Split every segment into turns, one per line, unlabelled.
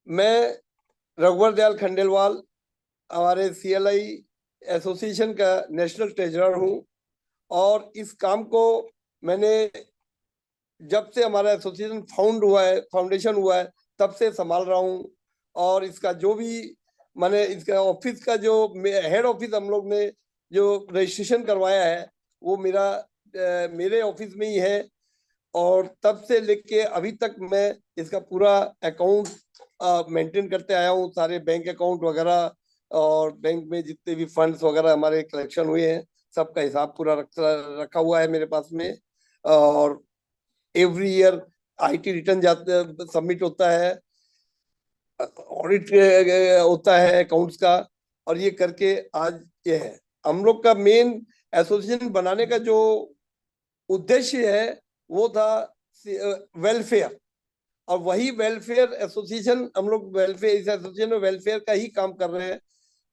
मैं रघुवर दयाल खंडेलवाल, हमारे CLI association का नेशनल ट्रेजरर हूँ। और इस काम को मैंने जब से हमारा एसोसिएशन फाउंडेशन हुआ है, तब से संभाल रहा हूँ। और इसका जो भी मैंने इसका ऑफिस का जो हेड ऑफिस हम लोग ने जो रजिस्ट्रेशन करवाया है, वो मेरे ऑफिस में ही है। और तब से लेके अभी तक मैं इसका पूरा अकाउंट मेंटेन करते आया हूँ, सारे बैंक अकाउंट वगैरह। और बैंक में जितने भी फंड्स वगैरह हमारे कलेक्शन हुए हैं, सबका हिसाब पूरा रखा हुआ है मेरे पास में। और एवरी ईयर आईटी रिटर्न जाते सबमिट होता है, ऑडिट होता है अकाउंट्स का। और ये करके आज ये है हम लोग का मेन एसोसिएशन बनाने का जो उद्देश्य है, वो था वेलफेयर। और वही वेलफेयर एसोसिएशन, हम लोग वेलफेयर इस एसोसिएशन में वेलफेयर का ही काम कर रहे हैं।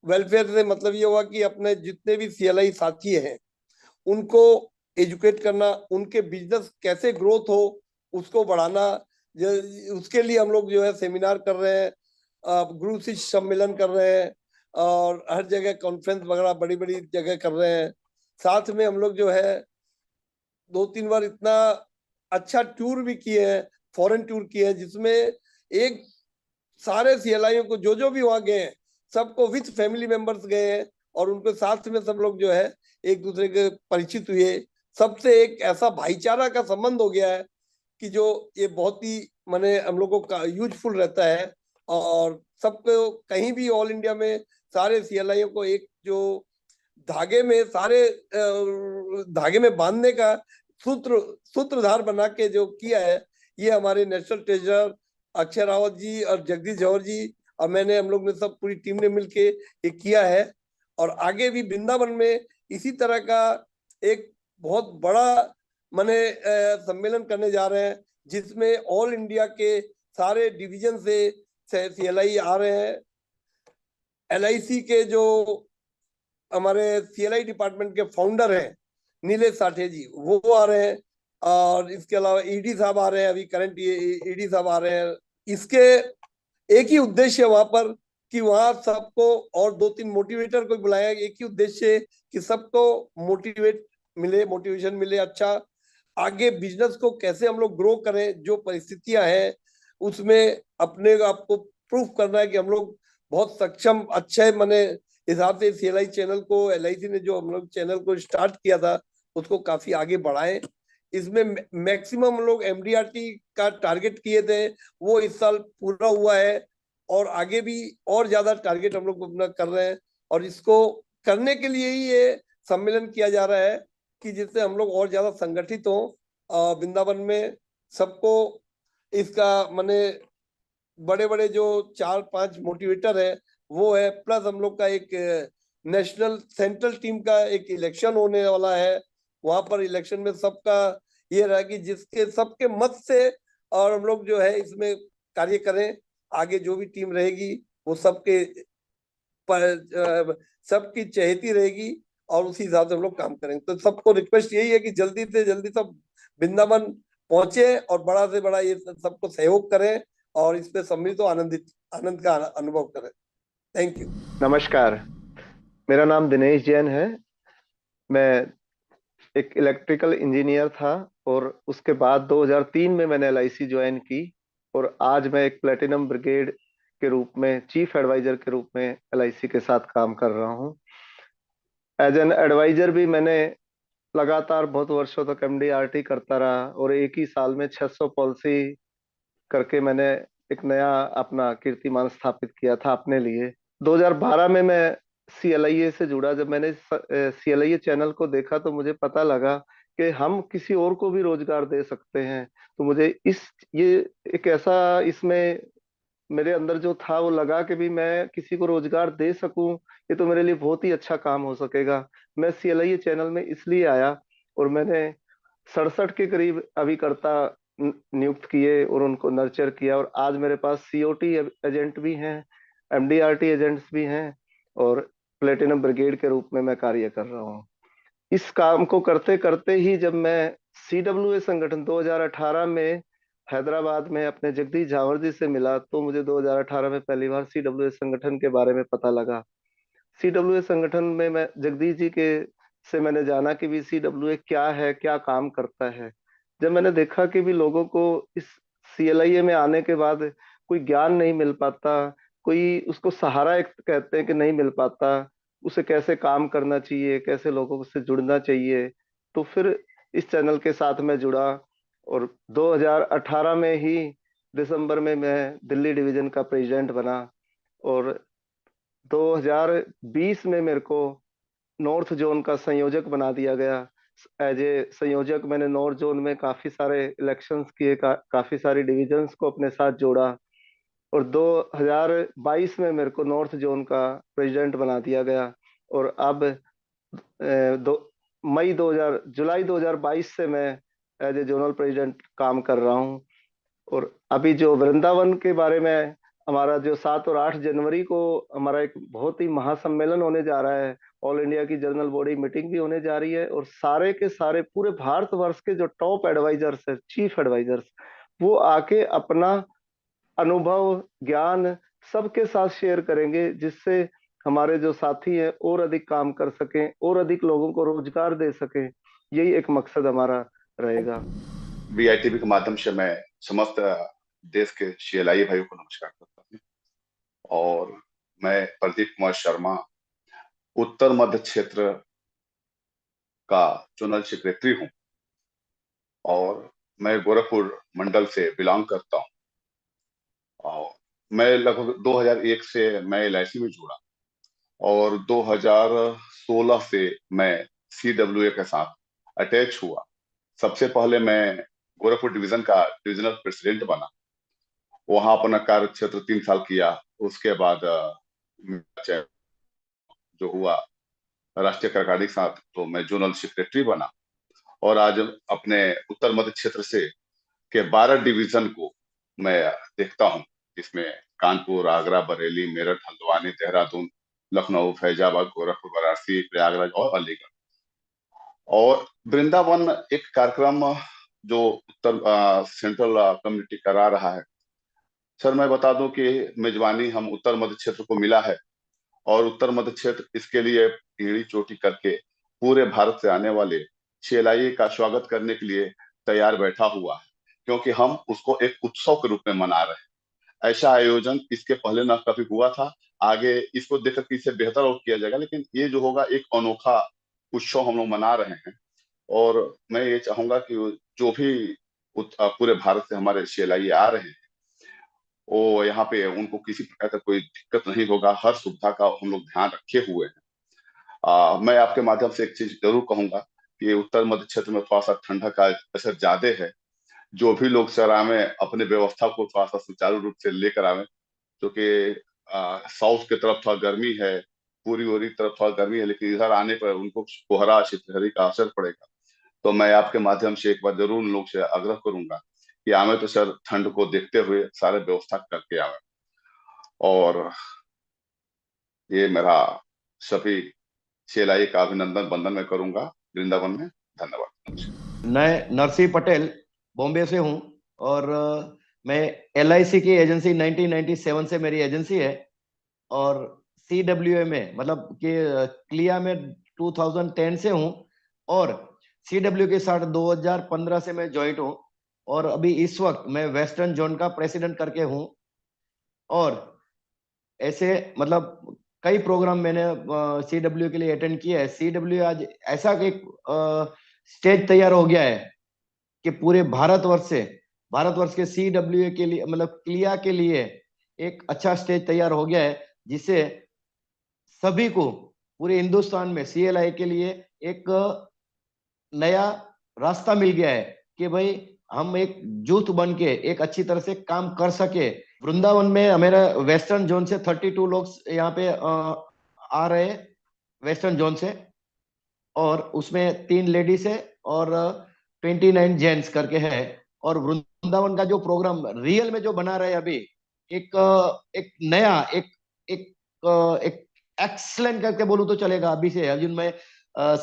वेलफेयर से मतलब ये हुआ कि अपने जितने भी सीएलआई साथी हैं, उनको एजुकेट करना, उनके बिजनेस कैसे ग्रोथ हो उसको बढ़ाना। उसके लिए हम लोग जो है सेमिनार कर रहे हैं, गुरु शिष्य सम्मेलन कर रहे हैं, और हर जगह कॉन्फ्रेंस वगैरह बड़ी बड़ी जगह कर रहे हैं। साथ में हम लोग जो है 2-3 बार इतना अच्छा टूर भी किए हैं, फॉरेन टूर किए हैं, जिसमें एक सारे सीएलआईओ को जो जो भी वहां गए हैं, सबको विथ फैमिली मेंबर्स गए हैं। और उनके साथ में सब लोग जो है एक दूसरे के परिचित हुए। सबसे एक ऐसा भाईचारा का संबंध हो गया है कि जो ये बहुत ही माने हम लोगों का यूजफुल रहता है। और सबको कहीं भी ऑल इंडिया में सारे सीएलआईओ को एक जो धागे में सारे धागे में बांधने का सूत्रधार बना के जो किया है, ये हमारे नेशनल ट्रेजरर अक्षय रावत जी और जगदीश जौहर जी और मैंने, हम लोग ने सब पूरी टीम ने मिलके ये किया है। और आगे भी वृंदावन में इसी तरह का एक बहुत बड़ा माने सम्मेलन करने जा रहे हैं, जिसमें ऑल इंडिया के सारे डिवीजन से सीएलआई आ रहे हैं। एलआईसी के जो हमारे सीएलआई डिपार्टमेंट के फाउंडर हैं नीलेश साठे जी, वो आ रहे हैं। और इसके अलावा ईडी साहब आ रहे हैं, अभी करंट ईडी साहब आ रहे हैं। इसके एक ही उद्देश्य है वहां पर कि वहां सबको, और 2-3 मोटिवेटर को बुलाया। एक ही उद्देश्य है कि सबको मोटिवेशन मिले, अच्छा आगे बिजनेस को कैसे हम लोग ग्रो करें। जो परिस्थितियां हैं उसमें अपने आप को प्रूफ करना है कि हम लोग बहुत सक्षम अच्छे मने हिसाब से सीएलआई चैनल को, एलआईसी ने जो हम लोग चैनल को स्टार्ट किया था, उसको काफी आगे बढ़ाएं। इसमें मैक्सिमम लोग एमडीआरटी का टारगेट किए थे, वो इस साल पूरा हुआ है। और आगे भी और ज्यादा टारगेट हम लोग अपना कर रहे हैं। और इसको करने के लिए ही ये सम्मेलन किया जा रहा है कि जिससे हम लोग और ज्यादा संगठित हों वृंदावन में। सबको इसका माने बड़े बड़े जो 4-5 मोटिवेटर है वो है, प्लस हम लोग का एक नेशनल सेंट्रल टीम का एक इलेक्शन होने वाला है। वहां पर इलेक्शन में सबका ये रहा कि जिसके सबके मत से और हम लोग जो है इसमें कार्य करें। आगे जो भी टीम रहेगी वो सबकी चहेती रहेगी, और उसी हिसाब से हम लोग काम करेंगे। तो सबको रिक्वेस्ट यही है कि जल्दी से जल्दी सब वृंदावन पहुंचे और बड़ा से बड़ा ये सबको सहयोग करें, और इस पे सम्मिलित तो आनंद का अनुभव करें। Thank you.
नमस्कार। मेरा नाम दिनेश जैन है। मैं एक इलेक्ट्रिकल इंजीनियर था और उसके बाद 2003 में मैंने एलआईसी ज्वाइन की। और आज मैं एक प्लेटिनम ब्रिगेड के रूप में चीफ एडवाइजर के रूप में एलआईसी के साथ काम कर रहा हूं। एज एन एडवाइजर भी मैंने लगातार बहुत वर्षों तक एमडीआरटी करता रहा और एक ही साल में 600 पॉलिसी करके मैंने एक नया अपना कीर्तिमान स्थापित किया था अपने लिए। 2012 में मैं सीएलआईए से जुड़ा। जब मैंने सीएलआईए चैनल को देखा तो मुझे पता लगा कि हम किसी और को भी रोजगार दे सकते हैं। तो मुझे ये एक ऐसा इसमें मेरे अंदर जो था वो लगा कि भी मैं किसी को रोजगार दे सकूं, ये तो मेरे लिए बहुत ही अच्छा काम हो सकेगा। मैं सीएलआईए चैनल में इसलिए आया और मैंने 67 के करीब अभिकर्ता नियुक्त किए और उनको नर्चर किया। और आज मेरे पास सीओटी एजेंट भी हैं, एमडीआरटी एजेंट्स भी हैं और प्लेटिनम ब्रिगेड के रूप में मैं कार्य कर रहा हूँ। इस काम को करते करते ही जब मैं सीडब्ल्यूए संगठन 2018 में हैदराबाद में अपने जगदीश झावर जी से मिला तो मुझे 2018 में पहली बार सीडब्ल्यूए संगठन के बारे में पता लगा। सीडब्ल्यूए संगठन में मैं जगदीश जी के से मैंने जाना कि भी सीडब्ल्यूए क्या है, क्या काम करता है। जब मैंने देखा कि भी लोगों को इस सीएलआईए में आने के बाद कोई ज्ञान नहीं मिल पाता, कोई उसको सहारा एक कहते हैं कि नहीं मिल पाता, उसे कैसे काम करना चाहिए, कैसे लोगों से जुड़ना चाहिए, तो फिर इस चैनल के साथ मैं जुड़ा। और 2018 में ही दिसंबर में मैं दिल्ली डिवीजन का प्रेसिडेंट बना। और 2020 में मेरे को नॉर्थ जोन का संयोजक बना दिया गया। एज ए संयोजक मैंने नॉर्थ जोन में काफी सारे इलेक्शंस किए, काफी सारी डिविजन्स को अपने साथ जोड़ा। और 2022 में मेरे को नॉर्थ जोन का प्रेसिडेंट बना दिया गया। और अब जुलाई 2022 से मैं एज ए जोनल प्रेसिडेंट काम कर रहा हूँ। और अभी जो वृंदावन के बारे में, हमारा जो 7 और 8 जनवरी को हमारा एक बहुत ही महासम्मेलन होने जा रहा है, ऑल इंडिया की जनरल बॉडी मीटिंग भी होने जा रही है, और सारे के सारे पूरे भारतवर्ष के जो टॉप एडवाइजर्स है, चीफ एडवाइजर्स, वो आके अपना अनुभव, ज्ञान सबके साथ शेयर करेंगे, जिससे हमारे जो साथी हैं और अधिक काम कर सकें और अधिक लोगों को रोजगार दे सकें। यही एक मकसद हमारा रहेगा।
वीआईटीवी के माध्यम से मैं समस्त देश के सीएलआई भाइयों को नमस्कार करता हूँ। और मैं प्रदीप कुमार शर्मा, उत्तर मध्य क्षेत्र का जोनल सेक्रेटरी हूँ और मैं गोरखपुर मंडल से बिलोंग करता हूँ। और मैं लगभग 2001 से मैं एलआईसी में जुड़ा और 2016 से मैं सीडब्ल्यूए के साथ अटैच हुआ। सबसे पहले मैं गोरखपुर डिवीजन का डिविजनल प्रेसिडेंट बना, वहां अपना कार्य क्षेत्र 3 साल किया। उसके बाद जो हुआ राष्ट्रीय कार्यकारिणी के साथ, तो मैं जोनल सेक्रेटरी बना। और आज अपने उत्तर मध्य क्षेत्र से के 12 डिवीजन को मैं देखता हूँ, जिसमें कानपुर, आगरा, बरेली, मेरठ, हल्द्वानी, देहरादून, लखनऊ, फैजाबाद, गोरखपुर, वाराणसी, प्रयागराज और अलीगढ़। और वृंदावन एक कार्यक्रम जो उत्तर सेंट्रल कम्युनिटी करा रहा है। सर मैं बता दूं कि मेजबानी हम उत्तर मध्य क्षेत्र को मिला है और उत्तर मध्य क्षेत्र इसके लिए एड़ी चोटी करके पूरे भारत से आने वाले सीएलआईए का स्वागत करने के लिए तैयार बैठा हुआ है, क्योंकि हम उसको एक उत्सव के रूप में मना रहे हैं। ऐसा आयोजन इसके पहले ना कभी हुआ था। आगे इसको देखकर कि इसे बेहतर और किया जाएगा, लेकिन ये जो होगा एक अनोखा उत्सव हम लोग मना रहे हैं। और मैं ये चाहूंगा कि जो भी पूरे भारत से हमारे सीएलआईए आ रहे हैं, वो यहाँ पे उनको किसी प्रकार का कोई दिक्कत नहीं होगा। हर सुविधा का हम लोग ध्यान रखे हुए हैं। मैं आपके माध्यम से एक चीज जरूर कहूंगा कि उत्तर मध्य क्षेत्र में थोड़ा सा ठंडा का असर ज्यादा है। जो भी लोग शहर में अपने व्यवस्था को थोड़ा सा सुचारू रूप से लेकर आवे, क्योंकि साउथ की तरफ थोड़ा गर्मी है, पूरी ओरी तरफ थोड़ा गर्मी है, लेकिन इधर आने पर उनको कोहरा शीतलहरी का असर पड़ेगा। तो मैं आपके माध्यम से एक बार जरूर उन लोग से आग्रह करूंगा कि आवे तो सर ठंड को देखते हुए सारे व्यवस्था करके आवे। और ये मेरा सभी सीएलआईए का अभिनंदन वंदन मैं करूंगा वृंदावन में। धन्यवाद।
मैं नरसिंह पटेल बॉम्बे से हूँ और मैं एलआईसी की एजेंसी 1997 से मेरी एजेंसी है और सीडब्ल्यूए में मतलब कि क्लिया में 2010 से हूँ और सीडब्ल्यू के साथ 2015 से मैं ज्वाइंट हूँ और अभी इस वक्त मैं वेस्टर्न जोन का प्रेसिडेंट करके हूँ। और ऐसे मतलब कई प्रोग्राम मैंने सीडब्ल्यू के लिए अटेंड किया है। सीडब्ल्यू आज ऐसा एक स्टेज तैयार हो गया है कि पूरे भारतवर्ष के सीडब्ल्यू के लिए मतलब क्लिया के लिए एक अच्छा स्टेज तैयार हो गया है, जिससे सभी को पूरे हिंदुस्तान में सीएलआई के लिए एक नया रास्ता मिल गया है कि भाई हम एक जुट बन के एक अच्छी तरह से काम कर सके। वृंदावन में मेरा वेस्टर्न जोन से 32 लोग यहाँ पे आ रहे हैं वेस्टर्न जोन से, और उसमें 3 लेडीज है और 29 जेंट्स करके है। और वृंदावन का जो प्रोग्राम रियल में जो बना रहे अभी एक नया एक एक्सलेंट करके बोलूं तो चलेगा। अभी से अर्जुन में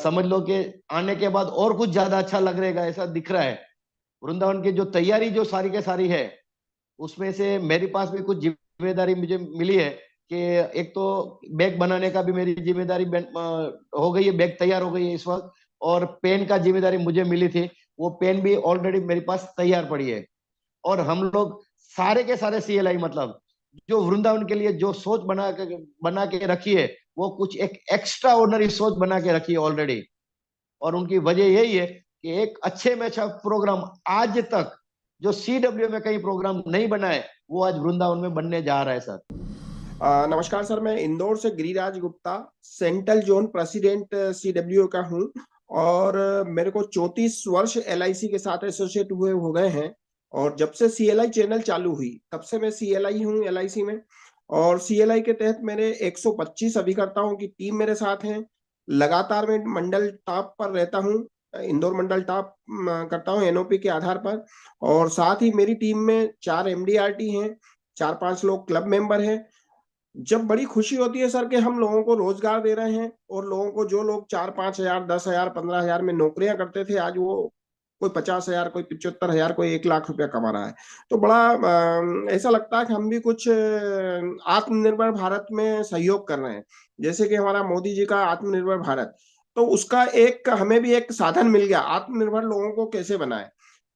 समझ लो कि आने के बाद और कुछ ज्यादा अच्छा लग रहेगा, ऐसा दिख रहा है। वृंदावन की जो तैयारी जो सारी के सारी है, उसमें से मेरे पास भी कुछ जिम्मेदारी मुझे मिली है कि एक तो बैग बनाने का भी मेरी जिम्मेदारी हो गई है, बैग तैयार हो गई है इस वक्त, और पेन का जिम्मेदारी मुझे मिली थी, वो पेन भी ऑलरेडी मेरे पास तैयार पड़ी है। और हम लोग सारे के सारे CLI, मतलब जो वृंदावन के लिए जो सोच बना के रखी है, वो कुछ एक एक्स्ट्रा ऑर्डिनरी सोच बना के रखी है ऑलरेडी। और उनकी वजह यही है कि एक अच्छे में अच्छा प्रोग्राम आज तक जो CW में कहीं प्रोग्राम नहीं बना है, वो आज वृंदावन में बनने जा रहा है सर।
नमस्कार सर, मैं इंदौर से Giriraj Gupta, central zone president CW का हूं, और मेरे को 34 वर्ष LIC के साथ एसोसिएट हुए हो गए हैं। और जब से CLI चैनल चालू हुई तब से मैं CLI हूं LIC में। और CLI के तहत मेरे 125 अभिकर्ताओं की टीम मेरे साथ हैं। लगातार मैं मंडल टॉप पर रहता हूं, इंदौर मंडल टॉप करता हूं NOP के आधार पर। और साथ ही मेरी टीम में 4 MDRT हैं, 4-5 लोग क्लब मेंबर हैं। जब बड़ी खुशी होती है सर कि हम लोगों को रोजगार दे रहे हैं, और लोगों को, जो लोग 4-5 हजार, 10,000, 15,000 में नौकरियां करते थे, आज वो कोई 50,000, कोई 75,000, कोई 1 लाख रुपया कमा रहा है। तो बड़ा ऐसा लगता है कि हम भी कुछ आत्मनिर्भर भारत में सहयोग कर रहे हैं। जैसे कि हमारा मोदी जी का आत्मनिर्भर भारत, तो उसका एक हमें भी एक साधन मिल गया, आत्मनिर्भर लोगों को कैसे बनाए।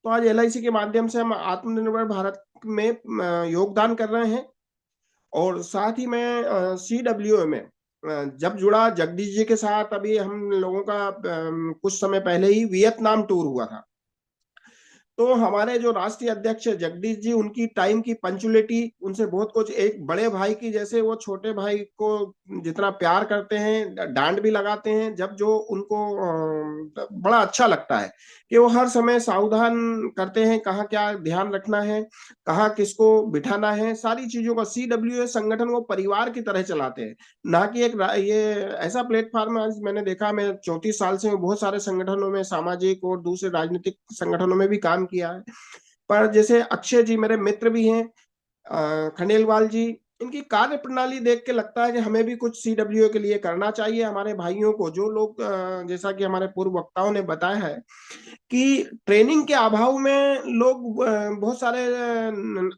तो आज LIC के माध्यम से हम आत्मनिर्भर भारत में योगदान कर रहे हैं। और साथ ही मैं CW में जब जुड़ा जगदीश जी के साथ, अभी हम लोगों का कुछ समय पहले ही वियतनाम टूर हुआ था। तो हमारे जो राष्ट्रीय अध्यक्ष जगदीश जी, उनकी टाइम की पंचुअलिटी, उनसे बहुत कुछ, एक बड़े भाई की जैसे वो छोटे भाई को जितना प्यार करते हैं, डांट भी लगाते हैं जब जो उनको बड़ा अच्छा लगता है कि वो हर समय सावधान करते हैं, कहाँ क्या ध्यान रखना है, कहाँ किसको बिठाना है, सारी चीजों का। CWA संगठन वो परिवार की तरह चलाते हैं, ना कि एक ये ऐसा प्लेटफॉर्म। आज मैंने देखा, मैं 34 साल से बहुत सारे संगठनों में, सामाजिक और दूसरे राजनीतिक संगठनों में भी काम किया है। पर जैसे अक्षय जी मेरे मित्र भी हैं, खंडेलवाल जी, इनकी कार्य प्रणाली देख के लगता है कि हमें भी कुछ CWA के लिए करना चाहिए। हमारे भाइयों को, जो लोग जैसा कि हमारे पूर्व वक्ताओं ने बताया है कि ट्रेनिंग के अभाव में लोग बहुत सारे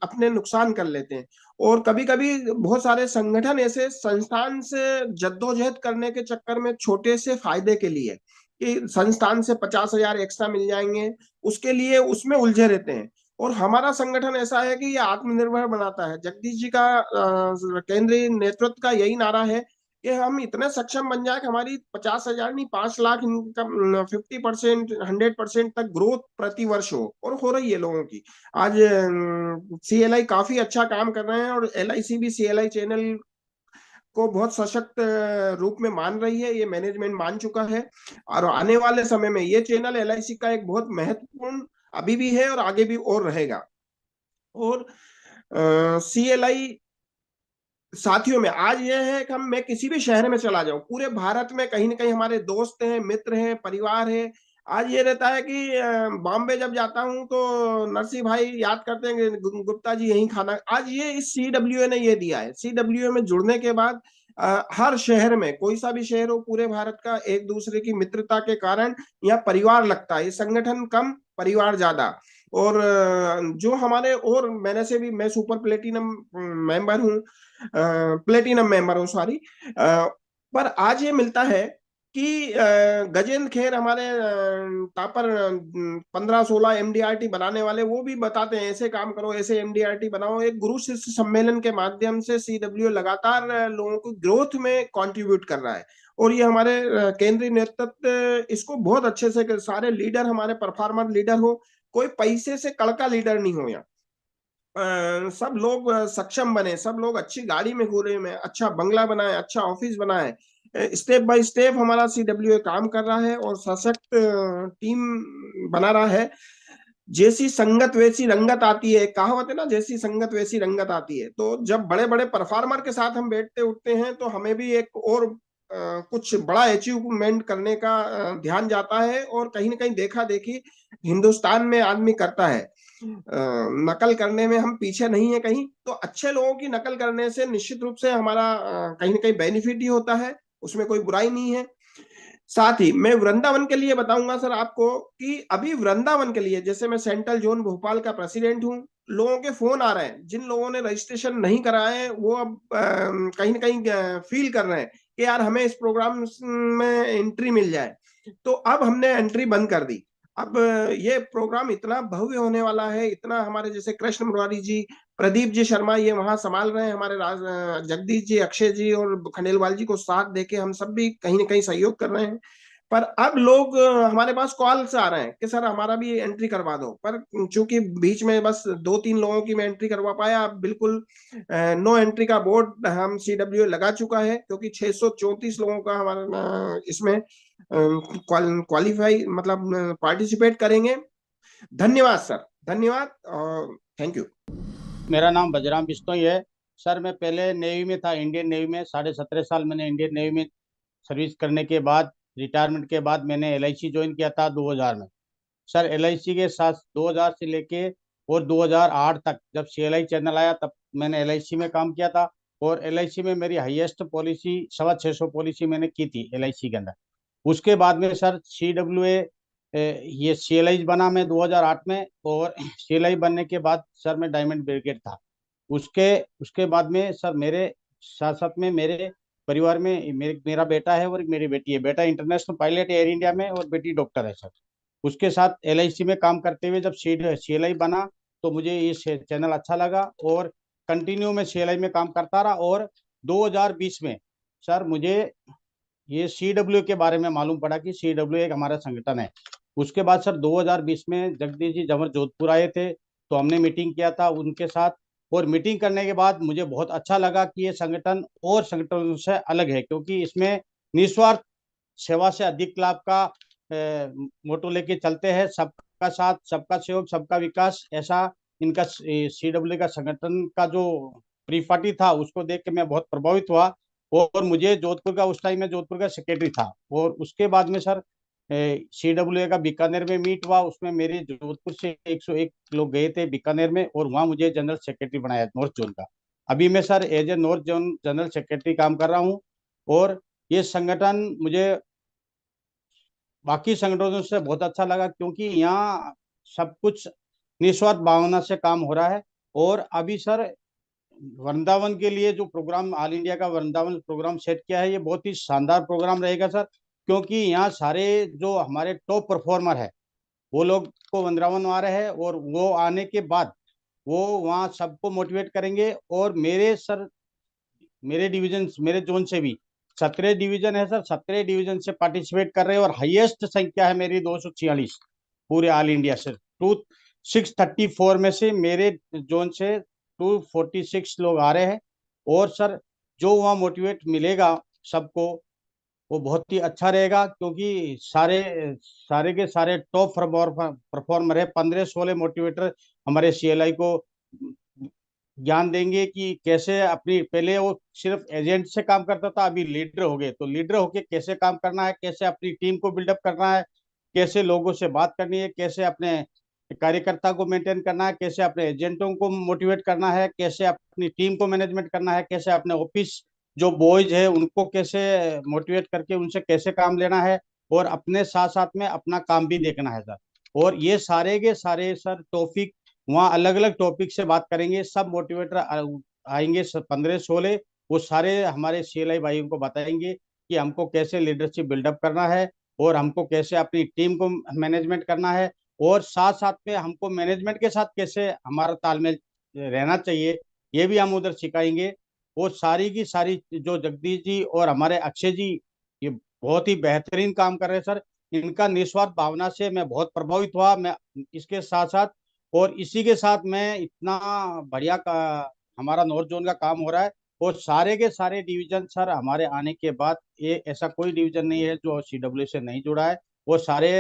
अपने नुकसान कर लेते हैं। और कभी कभी बहुत सारे संगठन ऐसे संस्थान से जद्दोजहद करने के चक्कर में, छोटे से फायदे के लिए कि संस्थान से 50,000 एक्स्ट्रा मिल जाएंगे, उसके लिए उसमें उलझे रहते हैं। और हमारा संगठन ऐसा है कि ये आत्मनिर्भर बनाता है। जगदीश जी का केंद्रीय नेतृत्व का यही नारा है कि हम इतने सक्षम बन जाए कि हमारी 50,000 नहीं, 5 लाख इनकम, 50%, 100% तक ग्रोथ प्रति वर्ष हो रही है लोगों की। आज CLI काफी अच्छा काम कर रहे हैं, और LIC भी CLI चैनल को बहुत सशक्त रूप में मान रही है, ये मैनेजमेंट मान चुका है। और आने वाले समय में ये चैनल LIC का एक बहुत महत्वपूर्ण अभी भी है और आगे भी और रहेगा। और CLI साथियों में आज ये है कि मैं किसी भी शहर में चला जाऊं, पूरे भारत में कहीं ना कहीं हमारे दोस्त हैं, मित्र हैं, परिवार है। आज ये रहता है कि बॉम्बे जब जाता हूं तो नरसिंह भाई याद करते हैं कि गुप्ता जी यहीं खाना। आज ये इस CWA ने ये दिया है। CWA में जुड़ने के बाद हर शहर में, कोई सा भी शहर हो पूरे भारत का, एक दूसरे की मित्रता के कारण यहाँ परिवार लगता है। ये संगठन कम, परिवार ज्यादा। और जो हमारे, और मैंने से भी, मैं सुपर प्लेटिनम मेंबर हूँ, प्लेटिनम मेंबर हूँ, सॉरी। पर आज ये मिलता है कि गजेंद्र खेर हमारे टापर 15-16 MDRT बनाने वाले, वो भी बताते हैं ऐसे काम करो, ऐसे MDRT बनाओ। एक गुरु शिष्य सम्मेलन के माध्यम से CWA लगातार लोगों को ग्रोथ में कंट्रीब्यूट कर रहा है। और ये हमारे केंद्रीय नेतृत्व इसको बहुत अच्छे से, सारे लीडर हमारे परफॉर्मर लीडर हो, कोई पैसे से कड़का लीडर नहीं हो यहाँ। सब लोग सक्षम बने, सब लोग अच्छी गाड़ी में घूरे में, अच्छा बंगला बनाए, अच्छा ऑफिस बनाए। स्टेप बाय स्टेप हमारा CWA काम कर रहा है और सशक्त टीम बना रहा है। जैसी संगत वैसी रंगत आती है, कहावत है ना, जैसी संगत वैसी रंगत आती है। तो जब बड़े बड़े परफॉर्मर के साथ हम बैठते उठते हैं तो हमें भी एक और कुछ बड़ा अचीवमेंट करने का ध्यान जाता है। और कहीं ना कहीं देखा देखी हिंदुस्तान में आदमी करता है, नकल करने में हम पीछे नहीं है कहीं। तो अच्छे लोगों की नकल करने से निश्चित रूप से हमारा कहीं ना कहीं बेनिफिट ही होता है, उसमें कोई बुराई नहीं है। साथ ही मैं वृंदावन के लिए बताऊंगा सर आपको कि अभी वृंदावन के लिए, जैसे मैं सेंट्रल जोन भोपाल का प्रेसिडेंट हूँ, लोगों के फोन आ रहे हैं, जिन लोगों ने रजिस्ट्रेशन नहीं कराए हैं वो अब कहीं ना कहीं फील कर रहे हैं कि यार हमें इस प्रोग्राम में एंट्री मिल जाए, तो अब हमने एंट्री बंद कर दी। अब ये प्रोग्राम इतना भव्य होने वाला है, इतना हमारे जैसे कृष्ण मुरारी जी, प्रदीप जी शर्मा ये वहां संभाल रहे हैं, हमारे जगदीश जी, अक्षय जी और खंडेलवाल जी को साथ देके हम सब भी कहीं ना कहीं सहयोग कर रहे हैं। पर अब लोग हमारे पास कॉल से आ रहे हैं कि सर हमारा भी एंट्री करवा दो, पर चूंकि बीच में बस 2-3 लोगों की मैं एंट्री करवा पाया, अब बिल्कुल नो एंट्री का बोर्ड हम सीडब्ल्यू लगा चुका है, क्योंकि 634 लोगों का हमारा इसमें क्वालिफाई मतलब पार्टिसिपेट करेंगे। धन्यवाद सर, धन्यवाद और थैंक यू।
मेरा नाम बजराम बिश्नोई है सर। मैं पहले नेवी में था, इंडियन नेवी में 17.5 साल मैंने इंडियन नेवी में सर्विस करने के बाद, रिटायरमेंट के बाद मैंने LIC ज्वाइन किया था 2000 में सर। LIC के साथ 2000 से लेके और 2008 तक जब CLI चैनल आया तब मैंने LIC में काम किया था। और LIC में मेरी हाईएस्ट पॉलिसी 625 पॉलिसी मैंने की थी LIC के अंदर। उसके बाद में सर CWA ये CLI बना मैं 2008 में, और CLI बनने के बाद सर मैं डायमंड ब्रिगेड था। उसके उसके बाद में सर मेरे साथ साथ में मेरे परिवार में मेरा बेटा है और मेरी बेटी है। बेटा इंटरनेशनल पायलट एयर इंडिया में और बेटी डॉक्टर है सर। उसके साथ LIC में काम करते हुए जब CLI बना तो मुझे ये चैनल अच्छा लगा और कंटिन्यू में CLI में काम करता रहा। और 2020 में सर मुझे ये CW के बारे में मालूम पड़ा कि CW एक हमारा संगठन है। उसके बाद सर 2020 में जगदीश जी जमर जोधपुर आए थे तो हमने मीटिंग किया था उनके साथ। और मीटिंग करने के बाद मुझे बहुत अच्छा लगा कि ये संगठन और संगठनों से अलग है, क्योंकि इसमें निस्वार्थ सेवा से अधिक लाभ का मोटो लेके चलते हैं। सबका साथ, सबका सहयोग, सबका विकास, ऐसा इनका CW का संगठन का जो परिपाटी था उसको देख के मैं बहुत प्रभावित हुआ। और मुझे जोधपुर का, उस टाइम में जोधपुर का सेक्रेटरी था। और उसके बाद में सर CWA का बीकानेर में मीट हुआ, उसमें मेरे जोधपुर से 101 लोग गए थे बीकानेर में, और वहाँ मुझे जनरल सेक्रेटरी बनाया नॉर्थ जोन का। अभी मैं sir as a north zone general secretary काम कर रहा हूँ। और ये संगठन मुझे बाकी संगठनों से बहुत अच्छा लगा, क्योंकि यहाँ सब कुछ निस्वार्थ भावना से काम हो रहा है। और अभी सर वृंदावन के लिए जो प्रोग्राम ऑल इंडिया का वृंदावन प्रोग्राम सेट किया है, ये बहुत ही शानदार प्रोग्राम रहेगा सर। क्योंकि यहाँ सारे जो हमारे टॉप परफॉर्मर है वो लोग को वृंदावन आ रहे हैं, और वो आने के बाद वो वहाँ सबको मोटिवेट करेंगे। और मेरे सर, मेरे डिवीजन, मेरे जोन से भी 17 डिवीजन है सर, 17 डिवीजन से पार्टिसिपेट कर रहे हैं। और हाईएस्ट संख्या है मेरी 246 पूरे ऑल इंडिया से। 634 में से मेरे जोन से 246 लोग आ रहे हैं। और सर जो वहाँ मोटिवेट मिलेगा सबको वो बहुत ही अच्छा रहेगा, क्योंकि सारे सारे के सारे टॉप परफॉर्मर है। 15-16 मोटिवेटर हमारे CLI को ज्ञान देंगे कि कैसे अपनी, पहले वो सिर्फ एजेंट से काम करता था, अभी लीडर हो गए, तो लीडर होके कैसे काम करना है, कैसे अपनी टीम को बिल्डअप करना है, कैसे लोगों से बात करनी है, कैसे अपने कार्यकर्ता को मेंटेन करना है, कैसे अपने एजेंटों को मोटिवेट करना है, कैसे अपनी टीम को मैनेजमेंट करना है, कैसे अपने ऑफिस जो बॉयज है उनको कैसे मोटिवेट करके उनसे कैसे काम लेना है, और अपने साथ साथ में अपना काम भी देखना है सर। और ये सारे के सारे सर टॉपिक वहाँ अलग अलग टॉपिक से बात करेंगे। सब मोटिवेटर आएंगे 15-16, वो सारे हमारे CLI भाइयों को बताएंगे कि हमको कैसे लीडरशिप बिल्डअप करना है, और हमको कैसे अपनी टीम को मैनेजमेंट करना है, और साथ साथ में हमको मैनेजमेंट के साथ कैसे हमारा तालमेल रहना चाहिए, ये भी हम उधर सिखाएंगे। और सारी की सारी जो जगदीश जी और हमारे अक्षय जी, ये बहुत ही बेहतरीन काम कर रहे हैं सर। इनका निस्वार्थ भावना से मैं बहुत प्रभावित हुआ। मैं इसके साथ साथ, और इसी के साथ मैं इतना बढ़िया का हमारा नॉर्थ जोन का काम हो रहा है। और सारे के सारे डिवीजन सर हमारे आने के बाद, ये ऐसा कोई डिवीजन नहीं है जो CW से नहीं जुड़ा है। वो सारे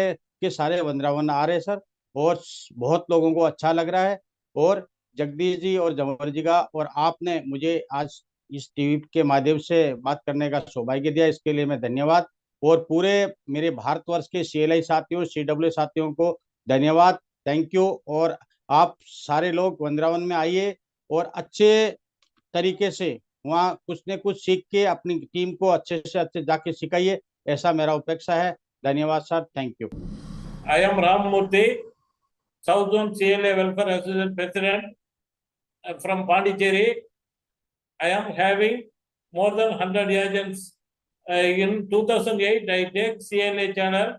के सारे वृंदावन आ रहे हैं सर, और बहुत लोगों को अच्छा लग रहा है। और जगदीश जी और जमर जी का और आपने मुझे आज इस टीवी के माध्यम से बात करने का सौभाग्य दिया, इसके लिए मैं धन्यवाद। और पूरे मेरे भारतवर्ष के CLI साथियों, CW साथियों को धन्यवाद, थैंक यू। और आप सारे लोग वृंदावन में आइए और अच्छे तरीके से वहाँ कुछ न कुछ सीख के अपनी टीम को अच्छे से अच्छे जाके सिखाइए, ऐसा मेरा अपेक्षा है। धन्यवाद sir, thank you.
I am Ram Murthy, South Zone CLA Welfare Association President from Pondicherry. I am having more than 100 agents. In 2008, I take CLA channel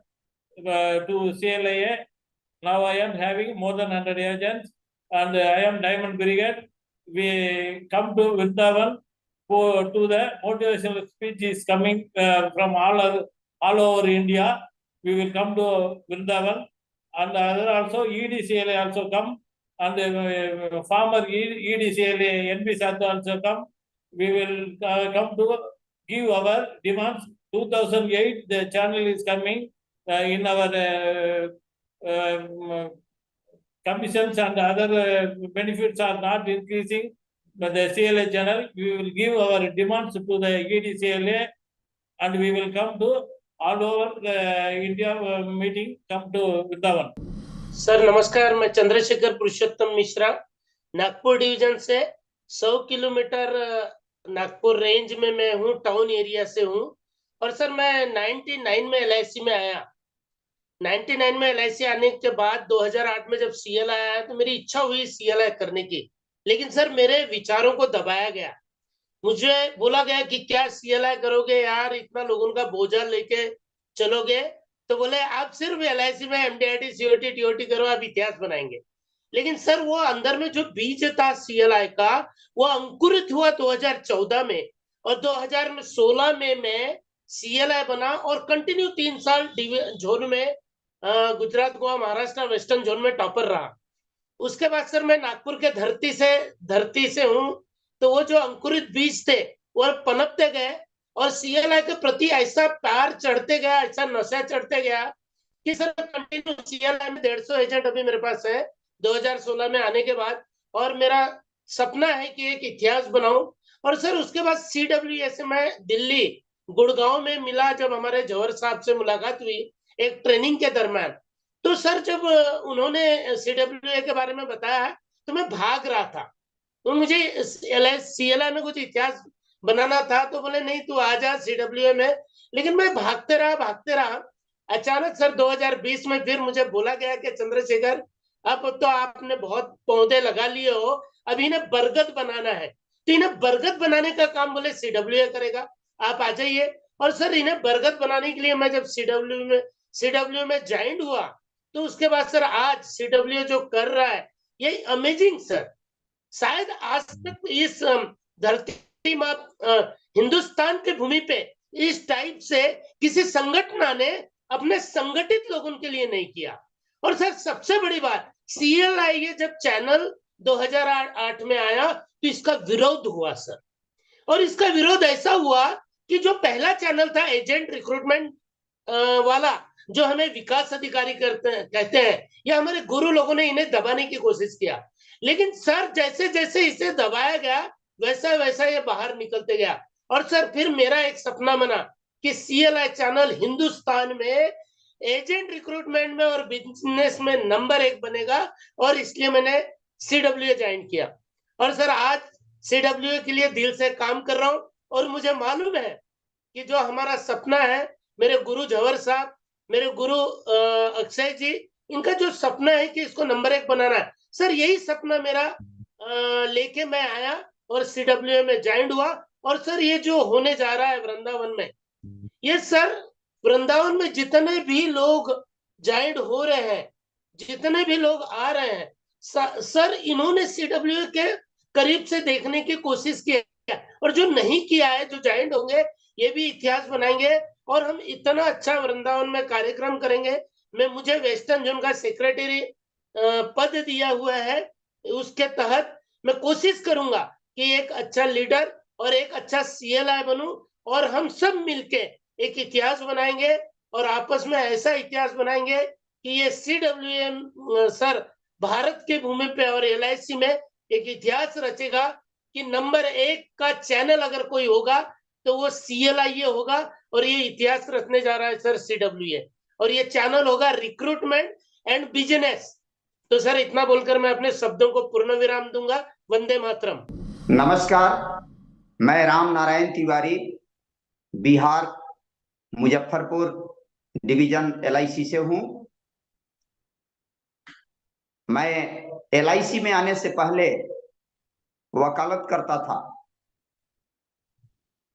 to CLA. Now I am having more than 100 agents, and I am Diamond Brigade. We come to Vrindavan to the motivational speech is coming from all over India. We will come to Vrindavan, and other also EDCLA also come, and former EDCLA NB Sadhu also come. We will come to give our demands. 2008 the channel is coming in our commissions and other benefits are not increasing. But the CLA channel, we will give our demands to the EDCLA, and we will come to all over India meeting, come to Vrindavan.
Sir नमस्कार, मैं चंद्रशेखर पुरुषोत्तम Mishra Nagpur division से 100 kilometre Nagpur range में मैं हूँ, town area से हूँ। और sir मैं 99 में LIC में आया। 99 में LIC आने के बाद 2008 में जब CL आया तो मेरी इच्छा हुई CL करने की, लेकिन सर मेरे विचारों को दबाया गया। मुझे बोला गया कि क्या CL करोगे यार, इतना लोगों का बोझा लेके चलोगे? तो बोले आप सिर्फ LIC में MDIT COT TOT करो, आप इतिहास बनाएंगे। लेकिन सर वो अंदर में जो बीज था CLI का, वो अंकुरित हुआ 2014 में, और 2016 में मैं CLI बना और कंटिन्यू 3 साल जोन में गुजरात, गोवा, महाराष्ट्र, वेस्टर्न जोन में टॉपर रहा। उसके बाद सर मैं नागपुर के धरती से हूँ, तो वो जो अंकुरित बीज थे वो पनपते गए, और CLI के प्रति ऐसा प्यार चढ़ते गया, ऐसा नशा चढ़ते गया कि सर कंटिन्यू CLI में 150 एजेंट अभी मेरे पास है 2016 में आने के बाद। और मेरा सपना है कि एक इतिहास बनाऊं। और सर उसके बाद CWA से मैं दिल्ली गुड़गांव में मिला, जब हमारे जौहर साहब से मुलाकात हुई एक ट्रेनिंग के दरम्यान। तो सर जब उन्होंने CWA के बारे में बताया तो मैं भाग रहा था, तो मुझे CLI में कुछ इतिहास बनाना था। तो बोले नहीं तू आ जा CWA में, लेकिन मैं भागते रहा। अचानक सर 2020 में फिर मुझे बोला गया कि चंद्रशेखर अब तो आपने बहुत पौधे लगा लिए हो, अब इन्हें बरगद बनाना है। तो इन्हें बरगद बनाने का काम बोले CWA करेगा, आप आ जाइए। और सर इन्हें बरगद बनाने के लिए मैं जब CWA में ज्वाइन हुआ, तो उसके बाद सर आज CWA जो कर रहा है ये अमेजिंग सर। शायद आज तक इस धरती माँ हिंदुस्तान की भूमि पे इस टाइप से किसी संगठन ने अपने संगठित लोगों के लिए नहीं किया। और सर सबसे बड़ी बात, CLI ये जब चैनल 2008 में आया तो इसका विरोध हुआ सर। और इसका विरोध ऐसा हुआ कि जो पहला चैनल था एजेंट रिक्रूटमेंट वाला, जो हमें विकास अधिकारी कहते हैं, या हमारे गुरु लोगों ने इन्हें दबाने की कोशिश किया। लेकिन सर जैसे जैसे इसे दबाया गया वैसा वैसा ये बाहर निकलते गया। और सर फिर मेरा एक सपना बना कि CLI चैनल हिंदुस्तान में एजेंट रिक्रूटमेंट में और बिजनेस में नंबर 1 बनेगा, और इसलिए मैंने CWA ज्वाइन किया। और सर आज CWA के लिए दिल से काम कर रहा हूं, और मुझे मालूम है कि जो हमारा सपना है, मेरे गुरु जौहर साहब, मेरे गुरु अक्षय जी, इनका जो सपना है कि इसको नंबर 1 बनाना है, सर यही सपना मेरा लेके मैं आया और CWA में ज्वाइन हुआ। और सर ये जो होने जा रहा है वृंदावन में, ये सर वृंदावन में जितने भी लोग ज्वाइन हो रहे हैं, जितने भी लोग आ रहे हैं, सर इन्होंने CWA के करीब से देखने की कोशिश की है, और जो नहीं किया है, जो ज्वाइन होंगे, ये भी इतिहास बनाएंगे। और हम इतना अच्छा वृंदावन में कार्यक्रम करेंगे। मुझे वेस्टर्न जोन का सेक्रेटरी पद दिया हुआ है, उसके तहत मैं कोशिश करूंगा कि एक अच्छा लीडर और एक अच्छा CLI बनूं, और हम सब मिलके एक इतिहास बनाएंगे, और आपस में ऐसा इतिहास बनाएंगे कि ये CWA सर भारत के भूमि पे और LIC में एक इतिहास रचेगा कि नंबर 1 का चैनल अगर कोई होगा तो वो CLI होगा, और ये इतिहास रचने जा रहा है सर CWA, और ये चैनल होगा रिक्रूटमेंट एंड बिजनेस। तो सर इतना बोलकर मैं अपने शब्दों को पूर्ण विराम दूंगा। वंदे मातरम।
नमस्कार, मैं राम नारायण तिवारी, बिहार मुजफ्फरपुर डिवीजन LIC से हूं। मैं LIC में आने से पहले वकालत करता था।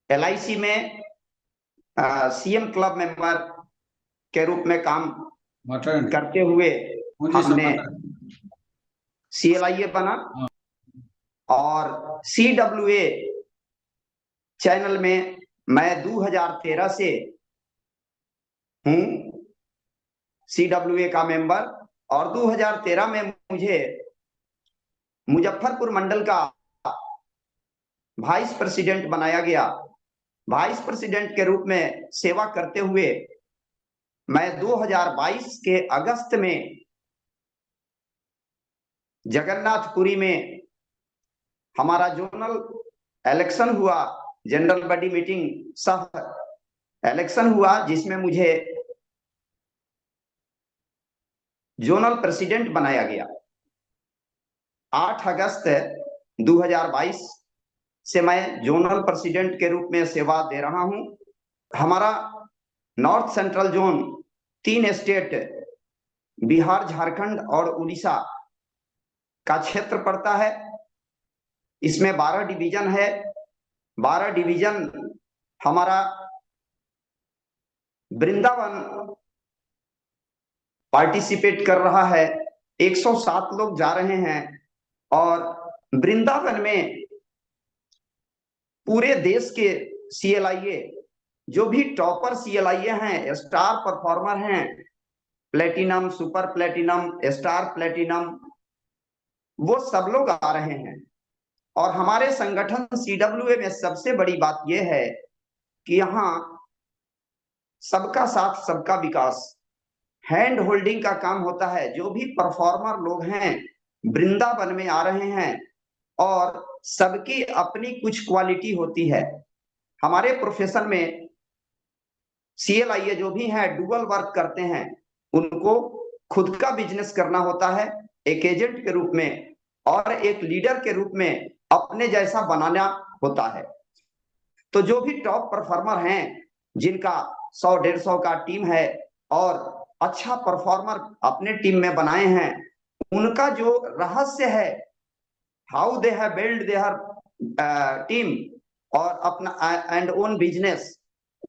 LIC में CM क्लब मेंबर के रूप में काम करते हुए हमने CLIA बना और CWA चैनल में मैं 2013 से हूं CWA का मेंबर, और 2013 में मुझे मुजफ्फरपुर मंडल का वाइस प्रेसिडेंट बनाया गया। वाइस प्रेसिडेंट के रूप में सेवा करते हुए मैं 2022 के अगस्त में जगन्नाथपुरी में हमारा जोनल इलेक्शन हुआ, जनरल बॉडी मीटिंग सह इलेक्शन हुआ, जिसमें मुझे जोनल प्रेसिडेंट बनाया गया। 8 अगस्त 2022 से मैं जोनल प्रेसिडेंट के रूप में सेवा दे रहा हूं। हमारा north central zone 3 state Bihar, Jharkhand और उड़ीसा का क्षेत्र पड़ता है। इसमें 12 डिवीजन है। 12 डिवीजन हमारा वृंदावन पार्टिसिपेट कर रहा है। 107 लोग जा रहे हैं और वृंदावन में पूरे देश के CLIA, जो भी टॉपर CLIA हैं, स्टार परफॉर्मर हैं, platinum, super platinum, star platinum, वो सब लोग आ रहे हैं। और हमारे संगठन CWA में सबसे बड़ी बात यह है कि यहाँ सबका साथ सबका विकास, हैंड होल्डिंग का काम होता है। जो भी परफॉर्मर लोग हैं वृंदावन में आ रहे हैं और सबकी अपनी कुछ क्वालिटी होती है। हमारे प्रोफेशन में CLIA जो भी हैं डुअल वर्क करते हैं, उनको खुद का बिजनेस करना होता है एक एजेंट के रूप में, और एक लीडर के रूप में अपने जैसा बनाना होता है। तो जो भी टॉप परफॉर्मर हैं, जिनका 100-150 का टीम है और अच्छा परफॉर्मर अपने टीम में बनाए हैं, उनका जो रहस्य है, how they have build their team और अपना एंड ओन बिजनेस,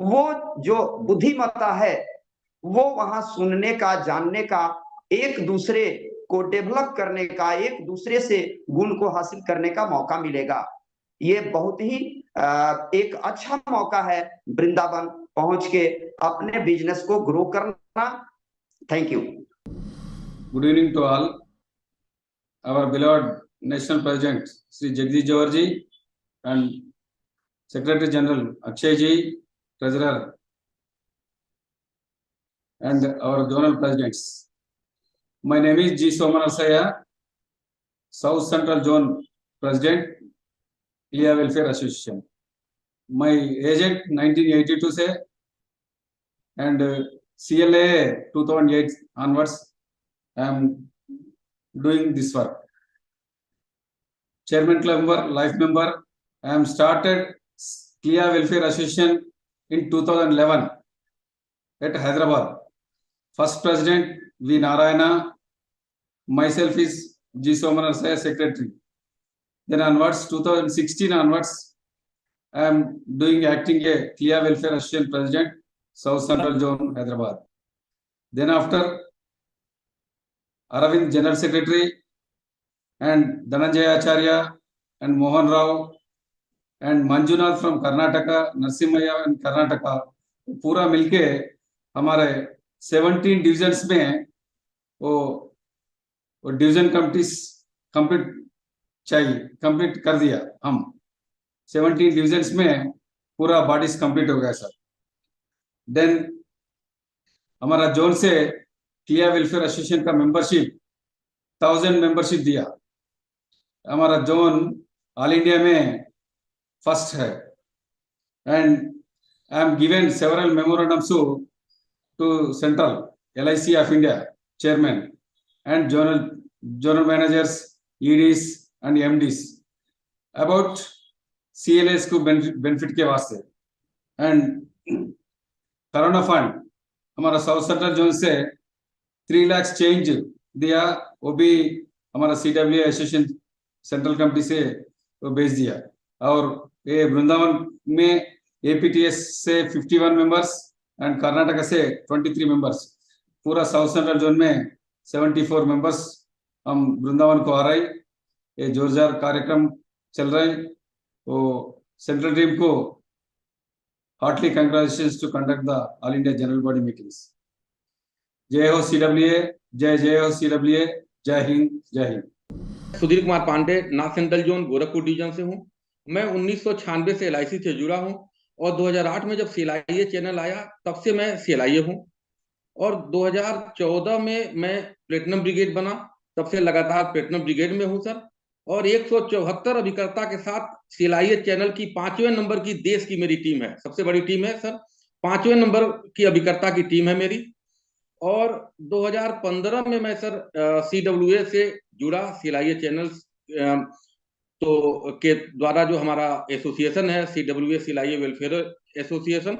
वो जो बुद्धिमत्ता है वो वहां सुनने का, जानने का, एक दूसरे को डेवलप करने का, एक दूसरे से गुण को हासिल करने का मौका मिलेगा। ये बहुत ही एक अच्छा मौका है वृंदावन पहुंच के अपने बिजनेस को ग्रो करना। Thank you.
Good evening to all. Our beloved National President Sri Jagdish Jawar ji and Secretary General Akshay ji, Treasurer, and our Zonal Presidents. My name is G. Somanasaya, South Central Zone President, Clia Welfare Association. My agent 1982 से and CLA 2008 onwards I am doing this work. Chairman club member, life member. I am started Clia Welfare Association in 2011 at Hyderabad. First president V. Narayana. Myself is G. Somanasaya, secretary. Then onwards, 2016 onwards, I am doing acting a Clia Welfare Association president, South Central Zone, Hyderabad. Then after, Aravind General Secretary and Dhananjay Acharya and Mohan Rao and Manjunath from Karnataka, Narsimhaya and Karnataka, पूरा मिलके हमारे 17 divisions में वो division committees complete कर दिया। हम 17 divisions में पूरा बॉडीज कंप्लीट हो गया सर। देन हमारा जोन से क्लिया वेलफेयर एसोसिएशन का मेंबरशिप 1000 मेंबरशिप दिया। हमारा जोन ऑल इंडिया में फर्स्ट है and I am given several memorandums to Central LIC of India chairman and general managers, EDs and MDs about CLAs को benefit के वास्ते। And कोरोना फंड हमारा south central zone से 3 lakh change दिया, वो भी हमारा CWA एसोसिएशन सेंट्रल कमेटी से वो भेज दिया। और ये वृंदावन में APTS से 51 मेंबर्स एंड कर्नाटक से 23 मेंबर्स, पूरा साउथ सेंट्रल जोन में 74 मेंबर्स हम वृंदावन को हराई। ये जोरदार कार्यक्रम चल रहे हैं। वो सेंट्रल टीम को heartily congratulations to conduct the all India general body meetings. जय हो CWA, जय हो CWA, जय हिंद, जय Hind.
Sudhir Kumar Pandey, north central zone Gorakhpur division से हूँ। मैं 1996 से LIC से जुड़ा हूँ और 2008 में जब CLIA चैनल आया तब से मैं CLIA हूँ और 2014 में मैं प्लेटिनम ब्रिगेड बना, तब से लगातार प्लेटिनम ब्रिगेड में हूँ सर। और 174 अभिकर्ता के साथ CLIA चैनल की 5वें नंबर की देश की मेरी टीम है, सबसे बड़ी टीम है सर। 5वें नंबर की अभिकर्ता की टीम है मेरी। और 2015 में मैं सर CWA से जुड़ा, CLIA चैनल तो के द्वारा जो हमारा एसोसिएशन है CWA CLIA वेलफेयर एसोसिएशन,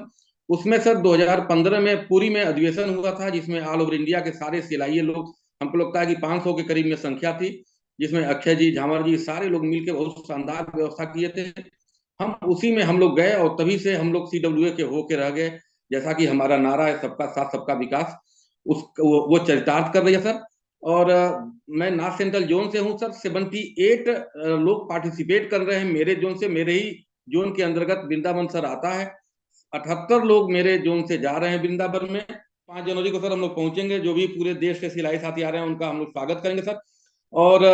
उसमें सर 2015 में पूरी में अधिवेशन हुआ था, जिसमें ऑल ओवर इंडिया के सारे CLIA लोग, हमको लगता है कि 500 के करीब में संख्या थी, जिसमें अक्षय जी, झामर जी, सारे लोग मिलकर बहुत शानदार व्यवस्था किए थे। हम उसी में हम लोग गए और तभी से हम लोग CWA के होके रह गए। जैसा कि हमारा नारा है सबका साथ सबका विकास, वो चरितार्थ कर रही है सर। और मैं नॉर्थ सेंट्रल जोन से हूँ सर। 78 लोग पार्टिसिपेट कर रहे हैं मेरे जोन से, मेरे ही जोन के अंतर्गत वृंदावन सर आता है। 78 लोग मेरे जोन से जा रहे हैं वृंदावन में। 5 जनवरी को सर हम लोग पहुंचेंगे। जो भी पूरे देश के सिलाई साथी आ रहे हैं उनका हम लोग स्वागत करेंगे सर। और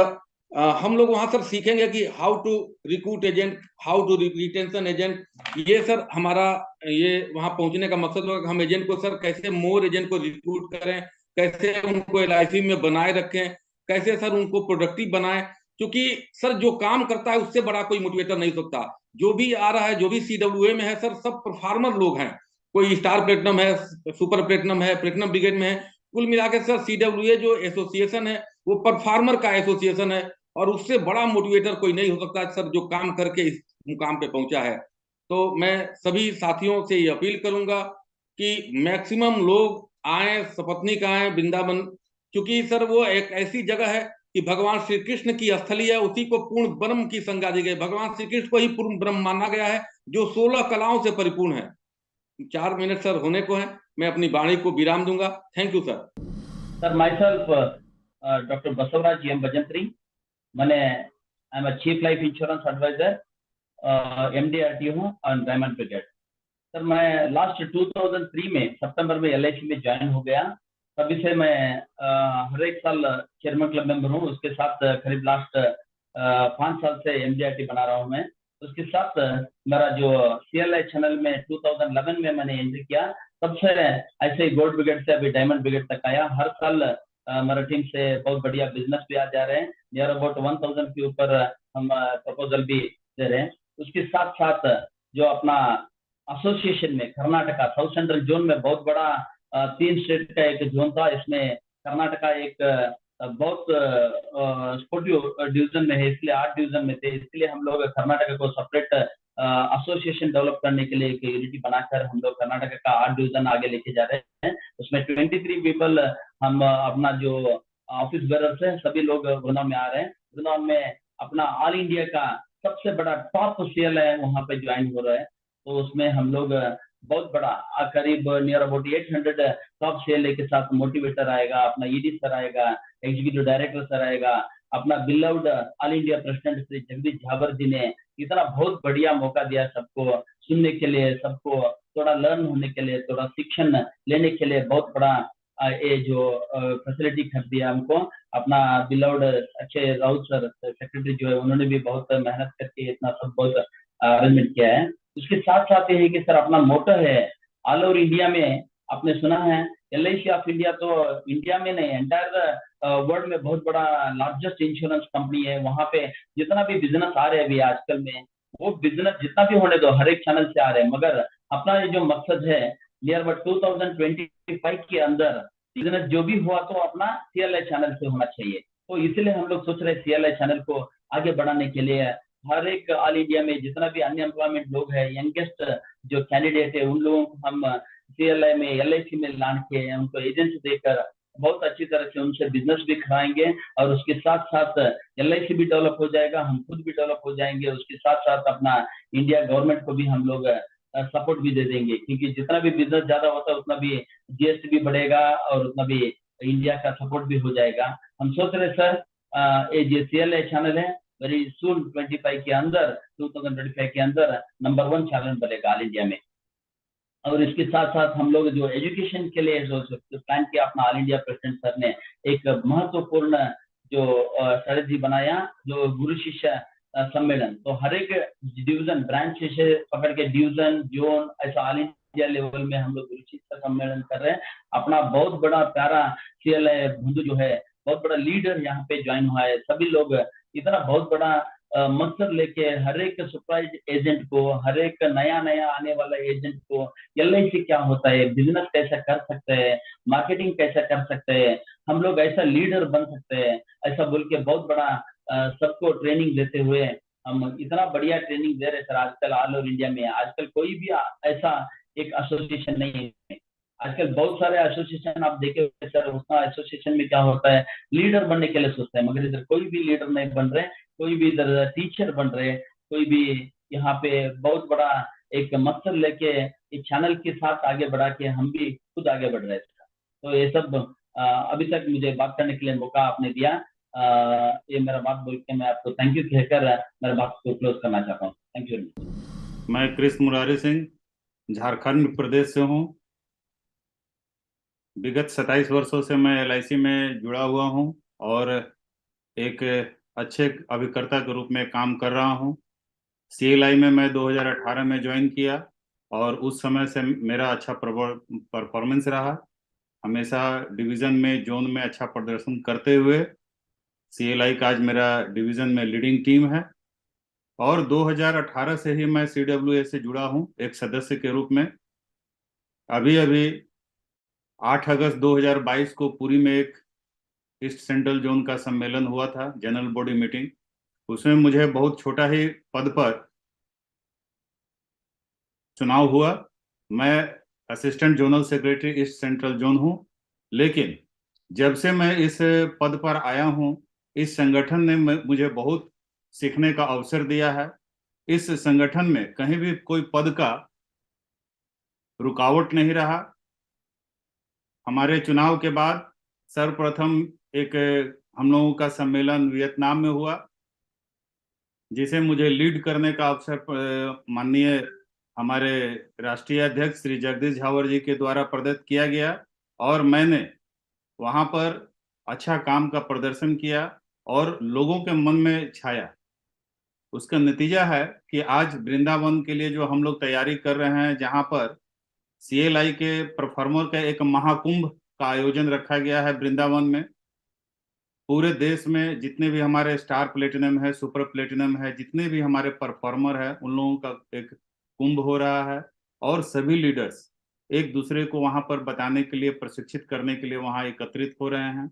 हम लोग वहां सर सीखेंगे कि how to recruit agent, how to retention agent. ये सर हमारा ये वहां पहुंचने का मकसद होगा कि हम एजेंट को सर कैसे मोर एजेंट को रिक्रूट करें, कैसे उनको LIC में बनाए रखें, कैसे सर उनको प्रोडक्टिव बनाएं। क्योंकि सर जो काम करता है उससे बड़ा कोई मोटिवेटर नहीं हो सकता। जो भी आ रहा है, जो भी CWA में है सर, सब परफॉर्मर लोग हैं। कोई स्टार प्लेटिनम है, सुपर प्लेटिनम है, प्लेटिनम ब्रिगेड में है। कुल मिला के सर CWA जो एसोसिएशन है वो परफॉर्मर का एसोसिएशन है और उससे बड़ा मोटिवेटर कोई नहीं हो सकता सर, जो काम करके इस मुकाम पे पहुंचा है। तो मैं सभी साथियों से ये अपील करूंगा कि मैक्सिमम लोग आए, सपत्नीक आए वृंदावन, क्योंकि सर वो एक ऐसी जगह है कि भगवान श्री कृष्ण की स्थली है, उसी को पूर्ण ब्रह्म की संज्ञा दी गई। भगवान श्री कृष्ण को ही पूर्ण ब्रह्म माना गया है, जो 16 कलाओं से परिपूर्ण है। 4 मिनट सर होने को है, मैं अपनी वाणी को विराम दूंगा। Thank you sir.
Sir, myself Dr. Basavaraj GM Bajantri, मैंने I am chief life insurance adviser, MD हूँ और डायमंड ब्रिगेड। सर मैं लास्ट 2003 में सितंबर में LIC में ज्वाइन हो गया। तभी से मैं हर एक साल चेयरमैन क्लब मेंबर हूँ। उसके साथ करीब लास्ट 5 साल से MD बना रहा हूँ मैं। उसके साथ मेरा जो CLI चैनल में 2011 में मैंने एंट्री किया, तब से ऐसे ही गोल्ड ब्रिगेड से अभी डायमंड ब्रिगेड तक आया। हर साल हमारा टीम से बहुत बढ़िया बिजनेस भी आ जा रहे हैं। नियर अबाउट 1000 के ऊपर हम प्रपोजल भी दे रहे हैं। उसके साथ साथ जो अपना एसोसिएशन में कर्नाटका साउथ सेंट्रल जोन में बहुत बड़ा 3 स्टेट का एक जोन था। इसमें कर्नाटका एक बहुत स्पोर्टिव डिवीजन में है, इसलिए 8 डिवीजन में थे। इसलिए हम लोग कर्नाटका को सेपरेट एसोसिएशन डेवलप करने के लिए एक यूनिटी बनाकर हम लोग कर्नाटका का 8 डिवीजन आगे लेके जा रहे हैं। उसमें 23 पीपल हम अपना जो ऑफिस बेरर्स है सभी लोग वृंदावन में आ रहे हैं। वृंदावन में अपना ऑल इंडिया का सबसे बड़ा टॉप CLI है, वहाँ पे ज्वाइन हो रहा है। तो उसमें हम लोग बहुत बड़ा करीब नियर अबाउट 800 टॉप CLI के साथ मोटिवेटर आएगा, अपना ED सर आएगा, एग्जीक्यूटिव डायरेक्टर सर आएगा, अपना beloved all India president Shri Jagdish Jhawar ji ने इतना बहुत बढ़िया मौका दिया सबको सुनने के लिए, सबको थोड़ा लर्न होने के लिए, थोड़ा शिक्षण लेने के लिए बहुत बड़ा ये जो फैसिलिटी कर दिया हमको। अपना beloved Akshay Raut sir secretary जो है उन्होंने भी बहुत मेहनत करके इतना सब बहुत अरेंजमेंट किया है। उसके साथ साथ ये है कि सर अपना मोटो है ऑल ओवर इंडिया में, आपने सुना है LIC ऑफ इंडिया तो इंडिया में नहीं एंटायर वर्ल्ड में बहुत बड़ा लार्जेस्ट इंश्योरेंस कंपनी है। वहाँ पे जितना भी बिजनेस आ रहे हैं अभी आजकल में, वो बिजनेस जितना भी होने दो हर एक चैनल से आ रहे हैं, मगर अपना ये जो मकसद है नियर अबाउट 2025 के अंदर बिजनेस जो भी हुआ तो अपना CLI चैनल से होना चाहिए। तो इसलिए हम लोग सोच रहे हैं CLI चैनल को आगे बढ़ाने के लिए हर एक ऑल इंडिया में जितना भी अनएम्प्लॉयमेंट लोग हैं, यंगेस्ट जो कैंडिडेट है, उन लोगों को हम CLI में LIC में लान के उनको एजेंट देकर बहुत अच्छी तरह से उनसे बिजनेस भी कराएंगे और उसके साथ साथ LIC भी डेवलप हो जाएगा, हम खुद भी डेवलप हो जाएंगे, उसके साथ साथ अपना इंडिया गवर्नमेंट को भी हम लोग सपोर्ट भी दे देंगे, क्योंकि जितना भी बिजनेस ज्यादा होता है उतना भी GST भी बढ़ेगा और उतना भी इंडिया का सपोर्ट भी हो जाएगा। हम सोच रहे सर ये जो CLI चैनल है वेरी सून 2025 के अंदर नंबर 1 चैनल बनेगा ऑल इंडिया में। और इसके साथ साथ हम लोग जो एजुकेशन के लिए जो प्लान किया अपना ऑल इंडिया प्रेसिडेंट सर ने एक महत्वपूर्ण जो स्ट्रेटेजी बनाया जो गुरु शिष्य सम्मेलन, तो हर एक डिवीजन ब्रांच से पकड़ के डिवीजन जोन ऐसा ऑल इंडिया लेवल में हम लोग गुरु शिष्य सम्मेलन कर रहे हैं। अपना बहुत बड़ा प्यारा CLI बंधु जो है बहुत बड़ा लीडर यहाँ पे ज्वाइन हुआ है। सभी लोग इतना बहुत बड़ा मकसद लेके हर एक सरप्राइज एजेंट को, हर एक नया आने वाला एजेंट को LIC क्या होता है, बिजनेस कैसे कर सकते हैं, मार्केटिंग कैसे कर सकते हैं, हम लोग ऐसा लीडर बन सकते हैं, ऐसा बोल के बहुत बड़ा सबको ट्रेनिंग देते हुए हम इतना बढ़िया ट्रेनिंग दे रहे सर आजकल ऑल ओवर इंडिया में। आजकल कोई भी ऐसा एक एसोसिएशन नहीं है, आजकल बहुत सारे एसोसिएशन आप देखे सर, उतना एसोसिएशन में क्या होता है लीडर बनने के लिए सोचते हैं, मगर इधर कोई भी लीडर नहीं बन रहे, कोई भी इधर टीचर बन रहे, कोई भी यहाँ पे बहुत बड़ा एक मकसद लेके इस चैनल के साथ आगे बढ़ा के हम भी खुद आगे बढ़ रहे थे। तो ये सब अभी तक मुझे बात करने के लिए मौका आपने दिया। ये मेरा बात बोल के मैं आपको थैंक यू कहकर मेरा बात को क्लोज करना चाहता हूँ। Thank you.
मैं कृष्ण मुरारी सिंह झारखंड प्रदेश से हूँ। विगत 27 वर्षों से मैं LIC में जुड़ा हुआ हूँ और एक अच्छे अभिकर्ता के रूप में काम कर रहा हूँ। CLI में मैं 2018 में ज्वाइन किया और उस समय से मेरा अच्छा परफॉर्मेंस रहा। हमेशा डिवीज़न में जोन में अच्छा प्रदर्शन करते हुए CLI का आज मेरा डिवीज़न में लीडिंग टीम है और 2018 से ही मैं CWA से जुड़ा हूँ एक सदस्य के रूप में। अभी 8 अगस्त 2022 को पुरी में एक ईस्ट सेंट्रल जोन का सम्मेलन हुआ था, जनरल बॉडी मीटिंग। उसमें मुझे बहुत छोटा ही पद पर चुनाव हुआ। मैं assistant zonal secretary east central zone हूं, लेकिन जब से मैं इस पद पर आया हूं, इस संगठन ने मुझे बहुत सीखने का अवसर दिया है। इस संगठन में कहीं भी कोई पद का रुकावट नहीं रहा। हमारे चुनाव के बाद सर्वप्रथम एक हम लोगों का सम्मेलन वियतनाम में हुआ, जिसे मुझे लीड करने का अवसर माननीय हमारे राष्ट्रीय अध्यक्ष श्री जगदीश झावर जी के द्वारा प्रदत्त किया गया और मैंने वहां पर अच्छा काम का प्रदर्शन किया और लोगों के मन में छाया। उसका नतीजा है कि आज वृंदावन के लिए जो हम लोग तैयारी कर रहे हैं, जहां पर CLI के परफॉर्मर का एक महाकुंभ का आयोजन रखा गया है वृंदावन में। पूरे देश में जितने भी हमारे स्टार प्लेटिनम है, सुपर प्लेटिनम है, जितने भी हमारे परफॉर्मर है, उन लोगों का एक कुंभ हो रहा है और सभी लीडर्स एक दूसरे को वहां पर बताने के लिए, प्रशिक्षित करने के लिए वहां एकत्रित हो रहे हैं।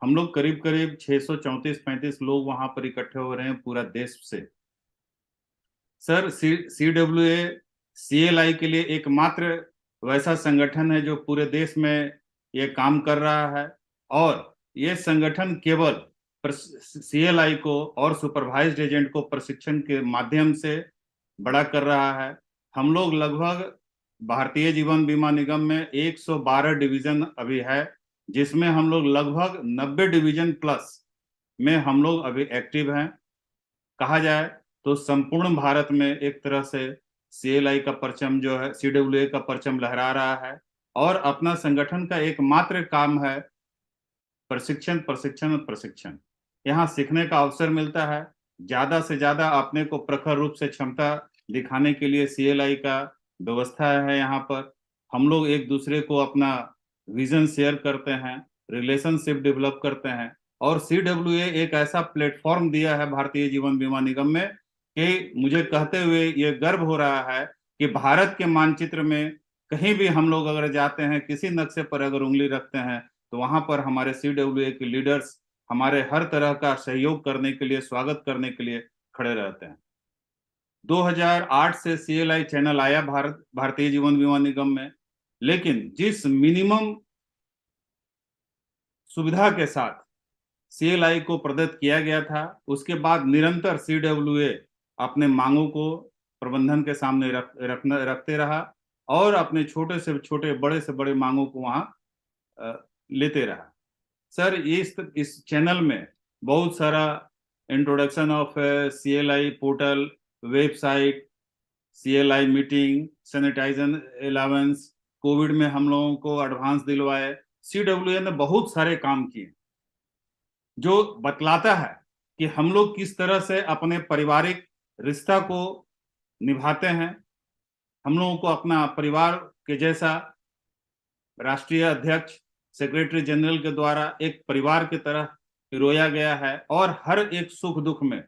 हम लोग करीब 634-35 लोग वहां पर इकट्ठे हो रहे हैं पूरा देश से। सर, CWA CLI के लिए एकमात्र वैसा संगठन है जो पूरे देश में ये काम कर रहा है और ये संगठन केवल CLI को और सुपरवाइज्ड एजेंट को प्रशिक्षण के माध्यम से बड़ा कर रहा है। हम लोग लगभग भारतीय जीवन बीमा निगम में 112 डिवीजन अभी है, जिसमें हम लोग लगभग 90 डिवीजन प्लस में हम लोग अभी एक्टिव हैं। कहा जाए तो संपूर्ण भारत में एक तरह से CLI का परचम जो है, CWA का परचम लहरा रहा है और अपना संगठन का एकमात्र काम है प्रशिक्षण, प्रशिक्षण और प्रशिक्षण। यहाँ सीखने का अवसर मिलता है। ज्यादा से ज्यादा अपने को प्रखर रूप से क्षमता दिखाने के लिए CLI का व्यवस्था है। यहाँ पर हम लोग एक दूसरे को अपना विजन शेयर करते हैं, रिलेशनशिप डेवलप करते हैं और CWA एक ऐसा प्लेटफॉर्म दिया है भारतीय जीवन बीमा निगम में कि मुझे कहते हुए ये गर्व हो रहा है कि भारत के मानचित्र में कहीं भी हम लोग अगर जाते हैं, किसी नक्शे पर अगर उंगली रखते हैं, तो वहां पर हमारे CWA के लीडर्स हमारे हर तरह का सहयोग करने के लिए, स्वागत करने के लिए खड़े रहते हैं। 2008 से CLI चैनल आया भारतीय जीवन बीमा निगम में लेकिन जिस मिनिमम सुविधा के साथ CLI को प्रदत्त किया गया था, उसके बाद निरंतर CWA अपने मांगों को प्रबंधन के सामने रखते रहा और अपने छोटे से छोटे, बड़े से बड़े मांगों को वहां लेते रहा। सर, इस चैनल में बहुत सारा introduction of CLI portal, website, CLI meeting, sanitiser allowance, COVID में हम लोगों को एडवांस दिलवाए, CWA ने बहुत सारे काम किए, जो बतलाता है कि हम लोग किस तरह से अपने पारिवारिक रिश्ता को निभाते हैं। हम लोगों को अपना परिवार के जैसा राष्ट्रीय अध्यक्ष, सेक्रेटरी जनरल के द्वारा एक परिवार की तरह रोया गया है और हर एक सुख दुख में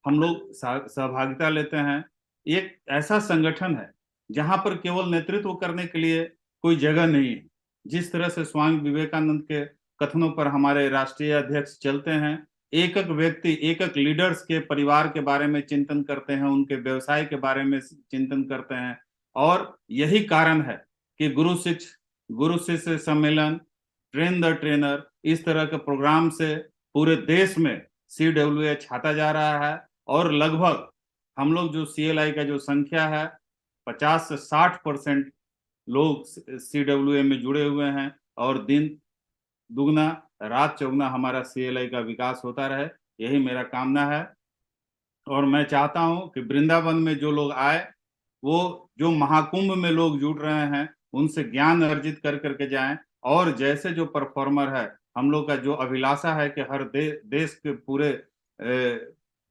हम लोग सहभागिता लेते हैं। एक ऐसा संगठन है जहां पर केवल नेतृत्व करने के लिए कोई जगह नहीं है। जिस तरह से स्वामी विवेकानंद के कथनों पर हमारे राष्ट्रीय अध्यक्ष चलते हैं, एक एक व्यक्ति, एक एक लीडर्स के परिवार के बारे में चिंतन करते हैं, उनके व्यवसाय के बारे में चिंतन करते हैं। और यही कारण है कि गुरु शिष्य सम्मेलन, ट्रेन द ट्रेनर, इस तरह के प्रोग्राम से पूरे देश में CWA छाता जा रहा है और लगभग हम लोग जो CLI का जो संख्या है 50 से 60% लोग CWA में जुड़े हुए हैं और दिन दुगना रात चौगुना हमारा CLI का विकास होता रहे, यही मेरा कामना है। और मैं चाहता हूं कि वृंदावन में जो लोग आए, वो जो महाकुंभ में लोग जुड़ रहे हैं, उनसे ज्ञान अर्जित कर करके जाएं। और जैसे जो परफॉर्मर है, हम लोग का जो अभिलाषा है कि हर देश के पूरे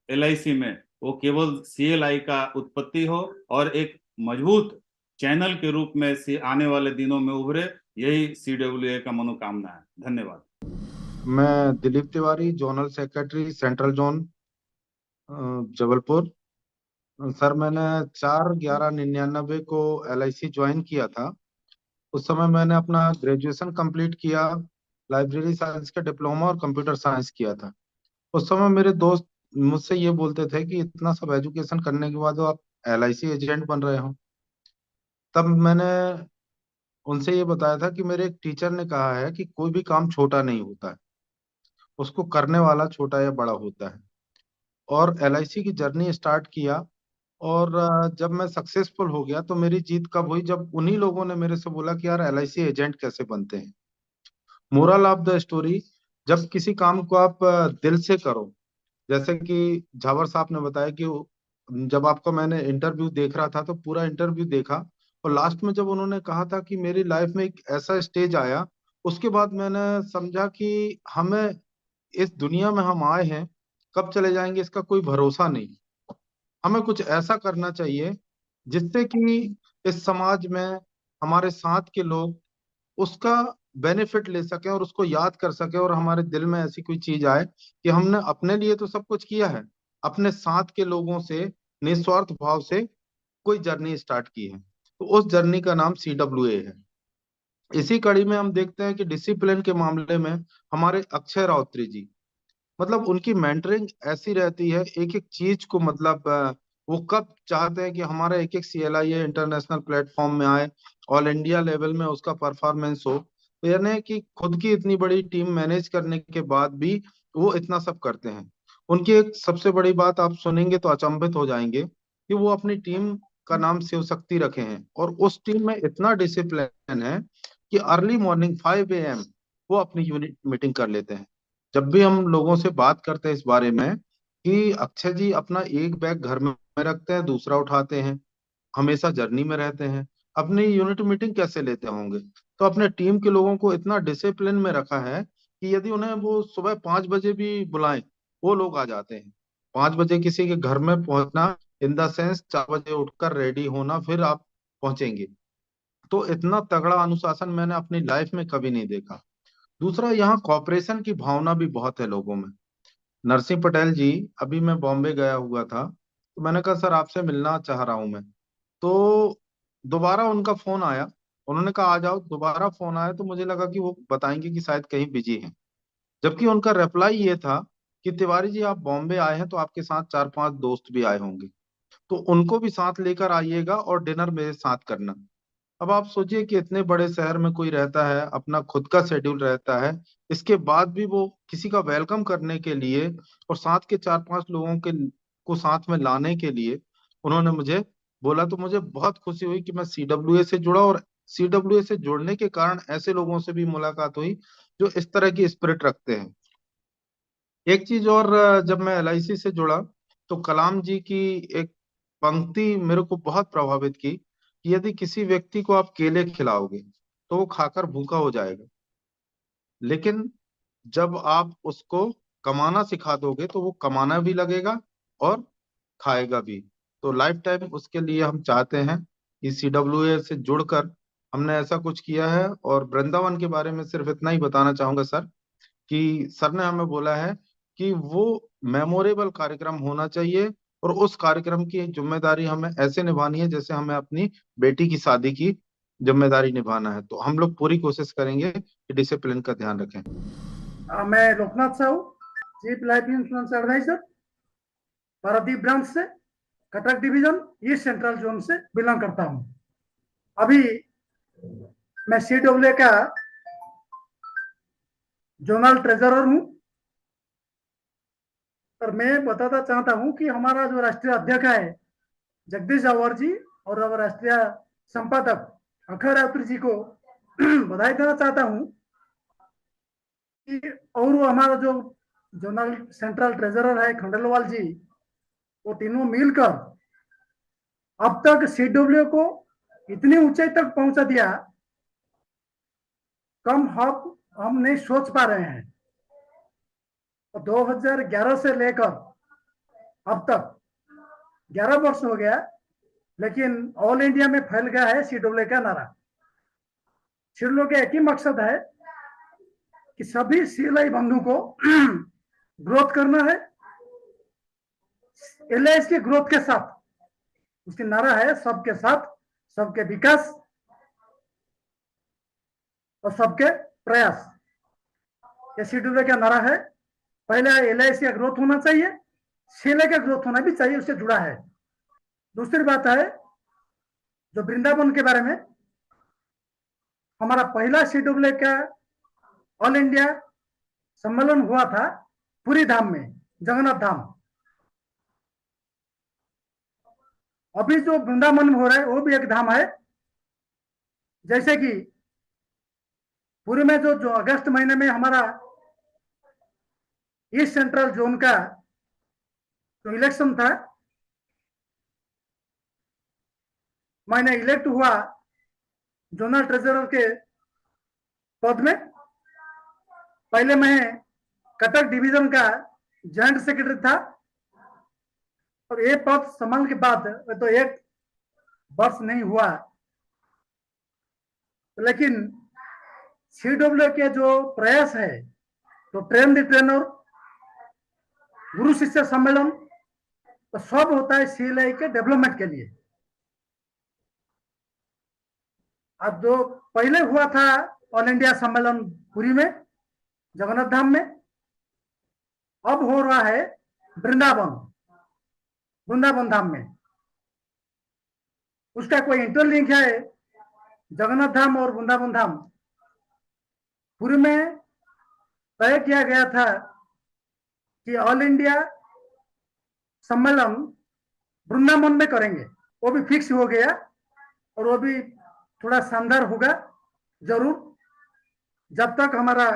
LIC में वो केवल CLI का उत्पत्ति हो और एक मजबूत चैनल के रूप में आने वाले दिनों में उभरे, यही CWA का मनोकामना है। धन्यवाद।
मैं Dilip Tiwari, zonal secretary, central zone, Jabalpur. Sir, मैंने 4/11/99 को LIC ज्वाइन किया था। उस समय मैंने अपना ग्रेजुएशन कंप्लीट किया, लाइब्रेरी साइंस का डिप्लोमा और कंप्यूटर साइंस किया था। उस समय मेरे दोस्त मुझसे ये बोलते थे कि इतना सब एजुकेशन करने के बाद आप LIC एजेंट बन रहे हो। तब मैंने उनसे ये बताया था कि मेरे एक टीचर ने कहा है कि कोई भी काम छोटा नहीं होता है, उसको करने वाला छोटा या बड़ा होता है। और LIC की जर्नी स्टार्ट किया और जब मैं सक्सेसफुल हो गया तो मेरी जीत कब हुई, जब उन्हीं लोगों ने मेरे से बोला कि यार LIC एजेंट कैसे बनते हैं। मोरल ऑफ द स्टोरी, जब किसी काम को आप दिल से करो, जैसे कि झावर साहब ने बताया कि जब आपको मैंने इंटरव्यू देख रहा था तो पूरा इंटरव्यू देखा और लास्ट में जब उन्होंने कहा था कि मेरी लाइफ में एक ऐसा स्टेज आया, उसके बाद मैंने समझा कि हमें इस दुनिया में हम आए हैं, कब चले जाएंगे इसका कोई भरोसा नहीं। हमें कुछ ऐसा करना चाहिए जिससे कि इस समाज में हमारे साथ के लोग उसका बेनिफिट ले सके और उसको याद कर सके और हमारे दिल में ऐसी कोई चीज आए कि हमने अपने लिए तो सब कुछ किया है, अपने साथ के लोगों से निस्वार्थ भाव से कोई जर्नी स्टार्ट की है। तो उस जर्नी का नाम CWA है। इसी कड़ी में हम देखते हैं कि डिसिप्लिन के मामले में हमारे अक्षय राउत्री जी, मतलब उनकी मेंटरिंग ऐसी रहती है, एक एक चीज को मतलब वो कब चाहते हैं कि हमारा एक एक CLIA इंटरनेशनल प्लेटफॉर्म में आए, ऑल इंडिया लेवल में उसका परफॉर्मेंस हो। तो यानी कि खुद की इतनी बड़ी टीम मैनेज करने के बाद भी वो इतना सब करते हैं। उनकी एक सबसे बड़ी बात आप सुनेंगे तो अचंभित हो जाएंगे कि वो अपनी टीम का नाम शिव शक्ति रखे हैं और उस टीम में इतना डिसिप्लिन है कि अर्ली मॉर्निंग 5 AM वो अपनी यूनिट मीटिंग कर लेते हैं। जब भी हम लोगों से बात करते हैं इस बारे में कि अक्षय जी अपना एक बैग घर में रखते हैं, दूसरा उठाते हैं, हमेशा जर्नी में रहते हैं, अपनी यूनिट मीटिंग कैसे लेते होंगे। तो अपने टीम के लोगों को इतना डिसिप्लिन में रखा है कि यदि उन्हें वो सुबह 5 बजे भी बुलाएं, वो लोग आ जाते हैं। 5 बजे किसी के घर में पहुंचना इन द सेंस 4 बजे उठकर रेडी होना, फिर आप पहुंचेंगे। तो इतना तगड़ा अनुशासन मैंने अपनी लाइफ में कभी नहीं देखा। दूसरा, यहाँ कॉपरेशन की भावना भी बहुत है लोगों में। नरसिंह पटेल जी, अभी मैं बॉम्बे गया हुआ था तो मैंने कहा सर आपसे मिलना चाह रहा हूं मैं। तो दोबारा उनका फोन आया, उन्होंने कहा आ जाओ। दोबारा फोन आया तो मुझे लगा कि वो बताएंगे कि शायद कहीं बिजी हैं, जबकि उनका रिप्लाई ये था कि तिवारी जी आप बॉम्बे आए हैं तो आपके साथ 4-5 दोस्त भी आए होंगे, तो उनको भी साथ लेकर आइएगा और डिनर मेरे साथ करना। अब आप सोचिए कि इतने बड़े शहर में कोई रहता है, अपना खुद का शेड्यूल रहता है, इसके बाद भी वो किसी का वेलकम करने के लिए और साथ के 4-5 लोगों के को साथ में लाने के लिए उन्होंने मुझे बोला, तो मुझे बहुत खुशी हुई कि मैं सीडब्ल्यूए से जुड़ा, और सीडब्ल्यूए से जुड़ने के कारण ऐसे लोगों से भी मुलाकात हुई जो इस तरह की स्पिरिट रखते हैं। एक चीज और, जब मैं एलआईसी से जुड़ा तो कलाम जी की एक पंक्ति मेरे को बहुत प्रभावित की कि यदि किसी व्यक्ति को आप केले खिलाओगे तो वो खाकर भूखा हो जाएगा, लेकिन जब आप उसको कमाना सिखा दोगे तो वो कमाना भी लगेगा और खाएगा भी। तो लाइफ टाइम उसके लिए हम चाहते हैं कि सीडब्ल्यूए से जुड़कर हमने ऐसा कुछ किया है। और वृंदावन के बारे में सिर्फ इतना ही बताना चाहूंगा सर, कि सर ने हमें बोला है कि वो मेमोरेबल कार्यक्रम होना चाहिए, और उस कार्यक्रम की जिम्मेदारी हमें ऐसे निभानी है जैसे हमें अपनी बेटी की शादी की जिम्मेदारी निभाना है। तो हम लोग पूरी कोशिश करेंगे कि डिसिप्लिन का ध्यान रखें।
मैं Loknath Sahu, chief life insurance advisor, Paradip branch से, Cuttack division, east central zone से बिलोंग करता हूं। अभी मैं सीडब्ल्यूए का जोनल ट्रेजरर हूं। और मैं बताना चाहता हूं कि हमारा जो राष्ट्रीय अध्यक्ष है जगदीश जवाहर जी और हमारे राष्ट्रीय संपादक अखिल राउतरी जी को बधाई देना चाहता हूं कि, और वो हमारा जो जोनल सेंट्रल ट्रेजरर है खंडेलवाल जी, वो तीनों मिलकर अब तक सीडब्ल्यू को इतनी ऊंचाई तक पहुंचा दिया, कम हम नहीं सोच पा रहे हैं। 2011 से लेकर अब तक 11 वर्ष हो गया, लेकिन ऑल इंडिया में फैल गया है सीडब्ल्यू का नारा। सीडब्ल्यू का एक ही मकसद है कि सभी सीएलआई बंधु को ग्रोथ करना है, एलआईसी के ग्रोथ के साथ। उसकी नारा है सबके साथ, सबके विकास और सबके प्रयास। ये सीडब्ल्यू का नारा है। पहले एलआईसी का ग्रोथ होना चाहिए, सीएलआई का ग्रोथ होना भी चाहिए, उससे जुड़ा है। दूसरी बात है जो वृंदावन के बारे में, हमारा पहला सीडब्ल्यू का ऑल इंडिया सम्मेलन हुआ था पुरी धाम में, जगन्नाथ धाम। अभी जो वृंदावन में हो रहा है वो भी एक धाम है। जैसे कि पुरी में जो अगस्त महीने में हमारा ईस्ट सेंट्रल जोन का जो इलेक्शन था, मैंने इलेक्ट हुआ जोनल ट्रेजरर के पद में। पहले मैं कटक डिवीजन का जॉइंट सेक्रेटरी था, और ये पद संभाल के बाद तो 1 वर्ष नहीं हुआ, लेकिन सीडब्ल्यू के जो प्रयास है, तो ट्रेन द ट्रेनर, गुरु शिष्य सम्मेलन, तो सब होता है सीएलआई के डेवलपमेंट के लिए। अब जो पहले हुआ था ऑल इंडिया सम्मेलन पुरी में, जगन्नाथ धाम में, अब हो रहा है वृंदावन धाम में। उसका कोई इंटरलिंक है जगन्नाथ धाम और वृंदावन धाम। पुरी में तय किया गया था कि ऑल इंडिया सम्मेलन वृंदावन में करेंगे, वो भी फिक्स हो गया, और वो भी थोड़ा शानदार होगा जरूर। जब तक हमारा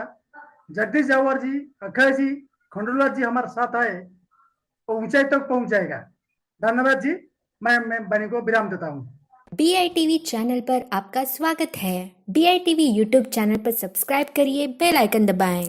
जगदीश जवाहर जी, अखिल जी, खंडेलवाल जी हमारे साथ आए, तो ऊंचाई तक पहुंच जाएगा। धन्यवाद जी। मैं बनी को विराम देता हूँ।
BITV चैनल पर आपका स्वागत है। BITV यूट्यूब चैनल पर सब्सक्राइब करिए, बेल आइकन दबाएं।